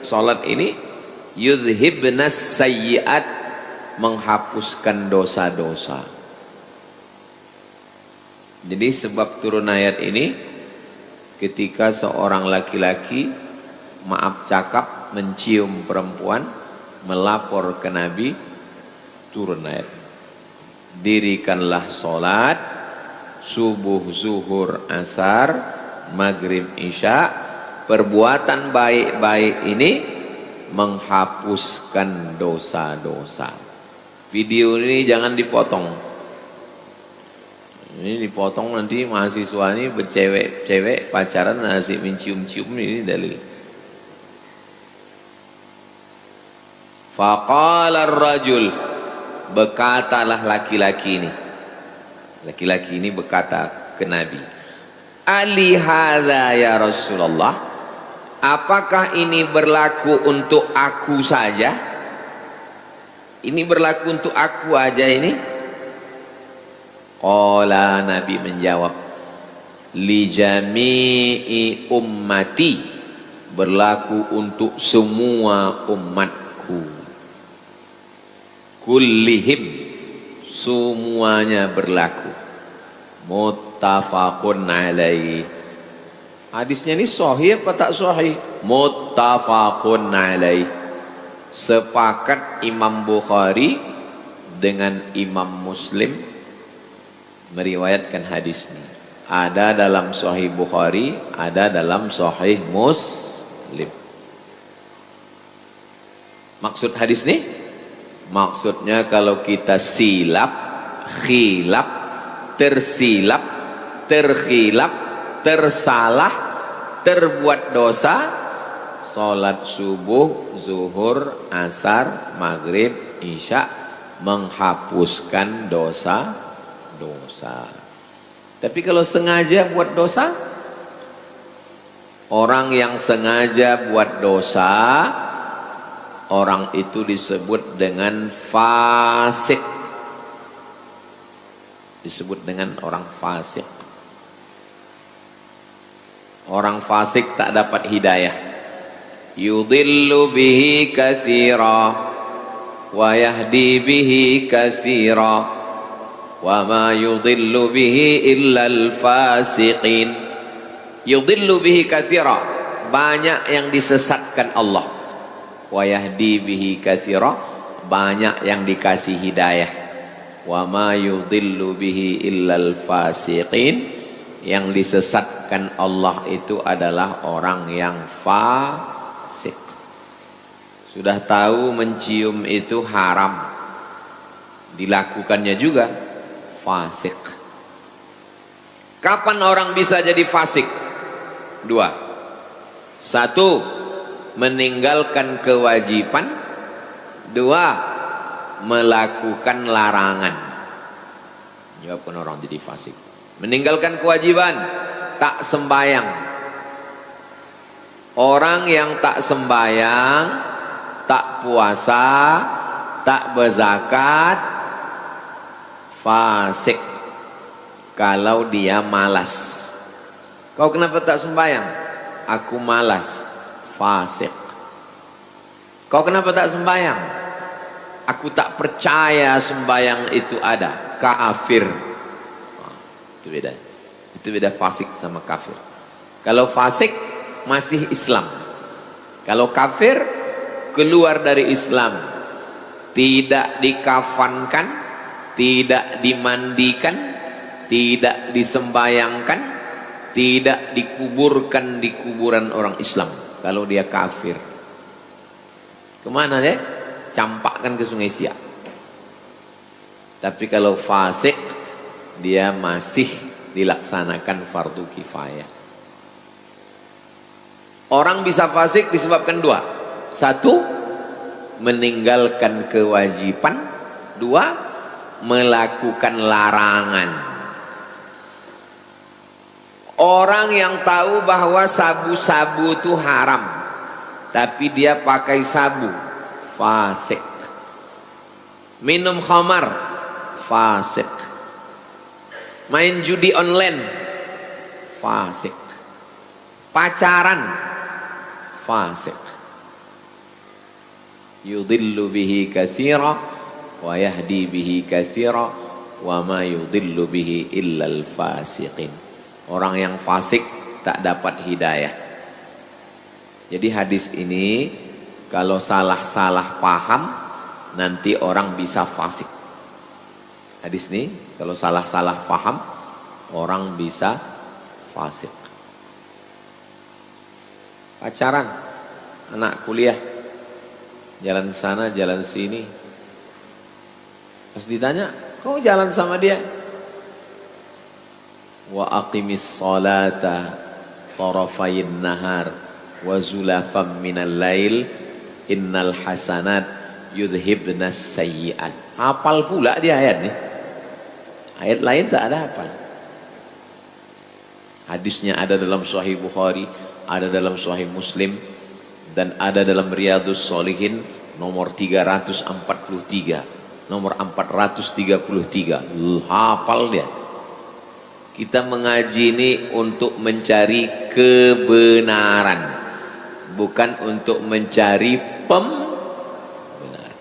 salat ini, yudhibnas sayyiat, menghapuskan dosa-dosa. Jadi sebab turun ayat ini, ketika seorang laki-laki, maaf cakap, mencium perempuan, melapor ke Nabi, turun ayat. Dirikanlah salat subuh, zuhur, asar, maghrib, isya. Perbuatan baik-baik ini menghapuskan dosa-dosa. Video ini jangan dipotong. Ini dipotong nanti mahasiswa ini bercewek-cewek pacaran asik mencium-cium, ini dalil. Faqala ar-rajul, berkatalah laki-laki ini. Laki-laki ini berkata ke Nabi, Ali hadza ya Rasulullah, apakah ini berlaku untuk aku saja? Ini berlaku untuk aku aja ini? Qala, Nabi menjawab, li jami'i ummati, berlaku untuk semua umatku, kullihim, semuanya berlaku, muttafaqun alaih. Hadisnya ini sahih apa tak sahih? Muttafaqun alaih, sepakat Imam Bukhari dengan Imam Muslim meriwayatkan hadis ini. Ada dalam Sahih Bukhari, ada dalam Sahih Muslim. Maksud hadis ini? Maksudnya kalau kita silap, khilaf, tersilap, terkhilaf, tersalah, terbuat dosa, salat subuh, zuhur, asar, maghrib, isya, menghapuskan dosa-dosa. Tapi kalau sengaja buat dosa, orang yang sengaja buat dosa, orang itu disebut dengan fasik. Disebut dengan orang fasik. Orang fasik tak dapat hidayah. Yudhillu bihi katsira wa yahdi bihi katsira wa ma yudhillu bihi illa al-fasiqin. Yudhillu bihi katsira, banyak yang disesatkan Allah. Wa yahdi bihi katsira, banyak yang dikasih hidayah. Wa ma yudhillu bihi illa al-fasiqin, yang disesatkan Allah itu adalah orang yang fasik. Sudah tahu mencium itu haram, dilakukannya juga fasik. Kapan orang bisa jadi fasik? Dua. Satu, meninggalkan kewajiban. Dua, melakukan larangan. Jawabkan orang jadi fasik. Meninggalkan kewajiban, tak sembayang. Orang yang tak sembayang, tak puasa, tak berzakat, fasik. Kalau dia malas. Kau kenapa tak sembayang? Aku malas. Fasik. Kau kenapa tak sembayang? Aku tak percaya sembayang itu ada. Kafir. Itu beda. Itu beda fasik sama kafir. Kalau fasik masih Islam. Kalau kafir keluar dari Islam, tidak dikafankan, tidak dimandikan, tidak disembayangkan, tidak dikuburkan di kuburan orang Islam. Kalau dia kafir, kemana dia? Campakkan ke Sungai Siak. Tapi kalau fasik, dia masih dilaksanakan fardu kifayah. Orang bisa fasik disebabkan dua. Satu, meninggalkan kewajiban. Dua, melakukan larangan. Orang yang tahu bahwa sabu-sabu itu haram, tapi dia pakai sabu, fasik. Minum khamar, fasik. Main judi online, fasik. Pacaran, fasik. Yudhillu bihi katsira wa yahdi bihi katsira wa ma yudhillu bihi illal fasiqin. Orang yang fasik tak dapat hidayah. Jadi hadis ini kalau salah-salah paham, nanti orang bisa fasik. Hadis ini kalau salah-salah paham, orang bisa fasik. Pacaran, anak kuliah, jalan sana jalan sini, pas ditanya, kau jalan sama dia? Wa aqimis salata tarafayin nahar wa zulafam minal lail innal hasanat yudhibnas sayyi'at. Hafal pula dia ayat nih. Ayat lain tak ada hafal. Hadisnya ada dalam Sahih Bukhari, ada dalam Sahih Muslim, dan ada dalam Riyadhus Shalihin nomor 343. nomor 433. Hafal dia. Kita mengaji ini untuk mencari kebenaran, bukan untuk mencari pembenaran.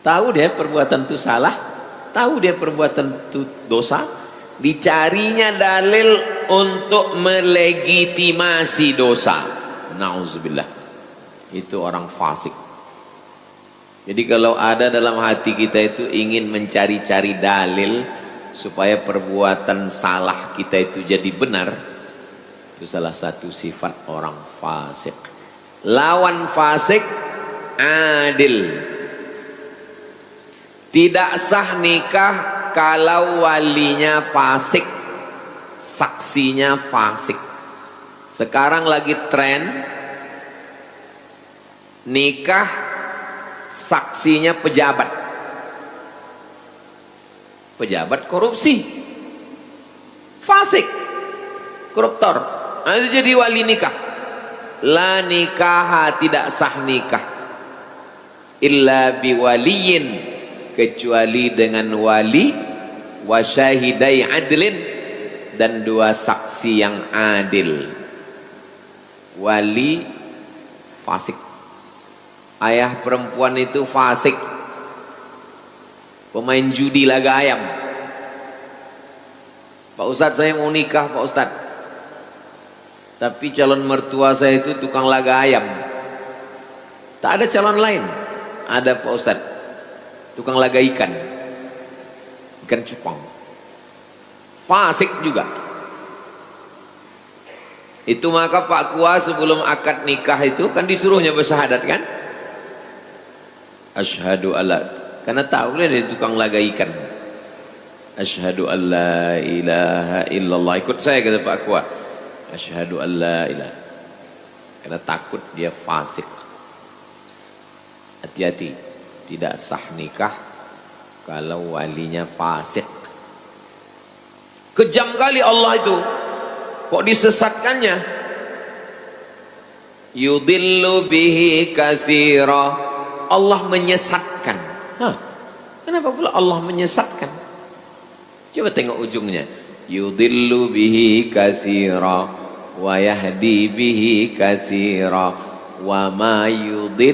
Tahu dia perbuatan itu salah, tahu dia perbuatan itu dosa, dicarinya dalil untuk melegitimasi dosa. Nauzubillah. Itu orang fasik. Jadi kalau ada dalam hati kita itu ingin mencari-cari dalil supaya perbuatan salah kita itu jadi benar, itu salah satu sifat orang fasik. Lawan fasik adil. Tidak sah nikah kalau walinya fasik, saksinya fasik. Sekarang lagi tren nikah saksinya pejabat, pejabat korupsi, fasik, koruptor, itu jadi wali nikah. La nikah, tidak sah nikah illa biwaliyin, kecuali dengan wali, wa syahidai adlin, dan dua saksi yang adil. Wali fasik, ayah perempuan itu fasik, pemain judi laga ayam. Pak Ustadz, saya mau nikah Pak Ustadz, tapi calon mertua saya itu tukang laga ayam. Tak ada calon lain. Ada Pak Ustadz, tukang laga ikan, ikan cupang, fasik juga. Itu maka Pak Kua sebelum akad nikah itu kan disuruhnya bersyahadat kan, asyhadu alla, karena tahu dia tukang laga ikan, asyhadu alla ilaha illallah, ikut saya kata Pak Kua, asyhadu alla ilaha, karena takut dia fasik. Hati-hati, tidak sah nikah kalau walinya fasik. Kejam kali Allah itu, kok disesatkannya. Yudillu bihi katsira, Allah menyesatkan. Hah, kenapa pula Allah menyesatkan? Coba tengok ujungnya. Yudillu bihi katsira wa yahdi bihi katsira wa ma yudil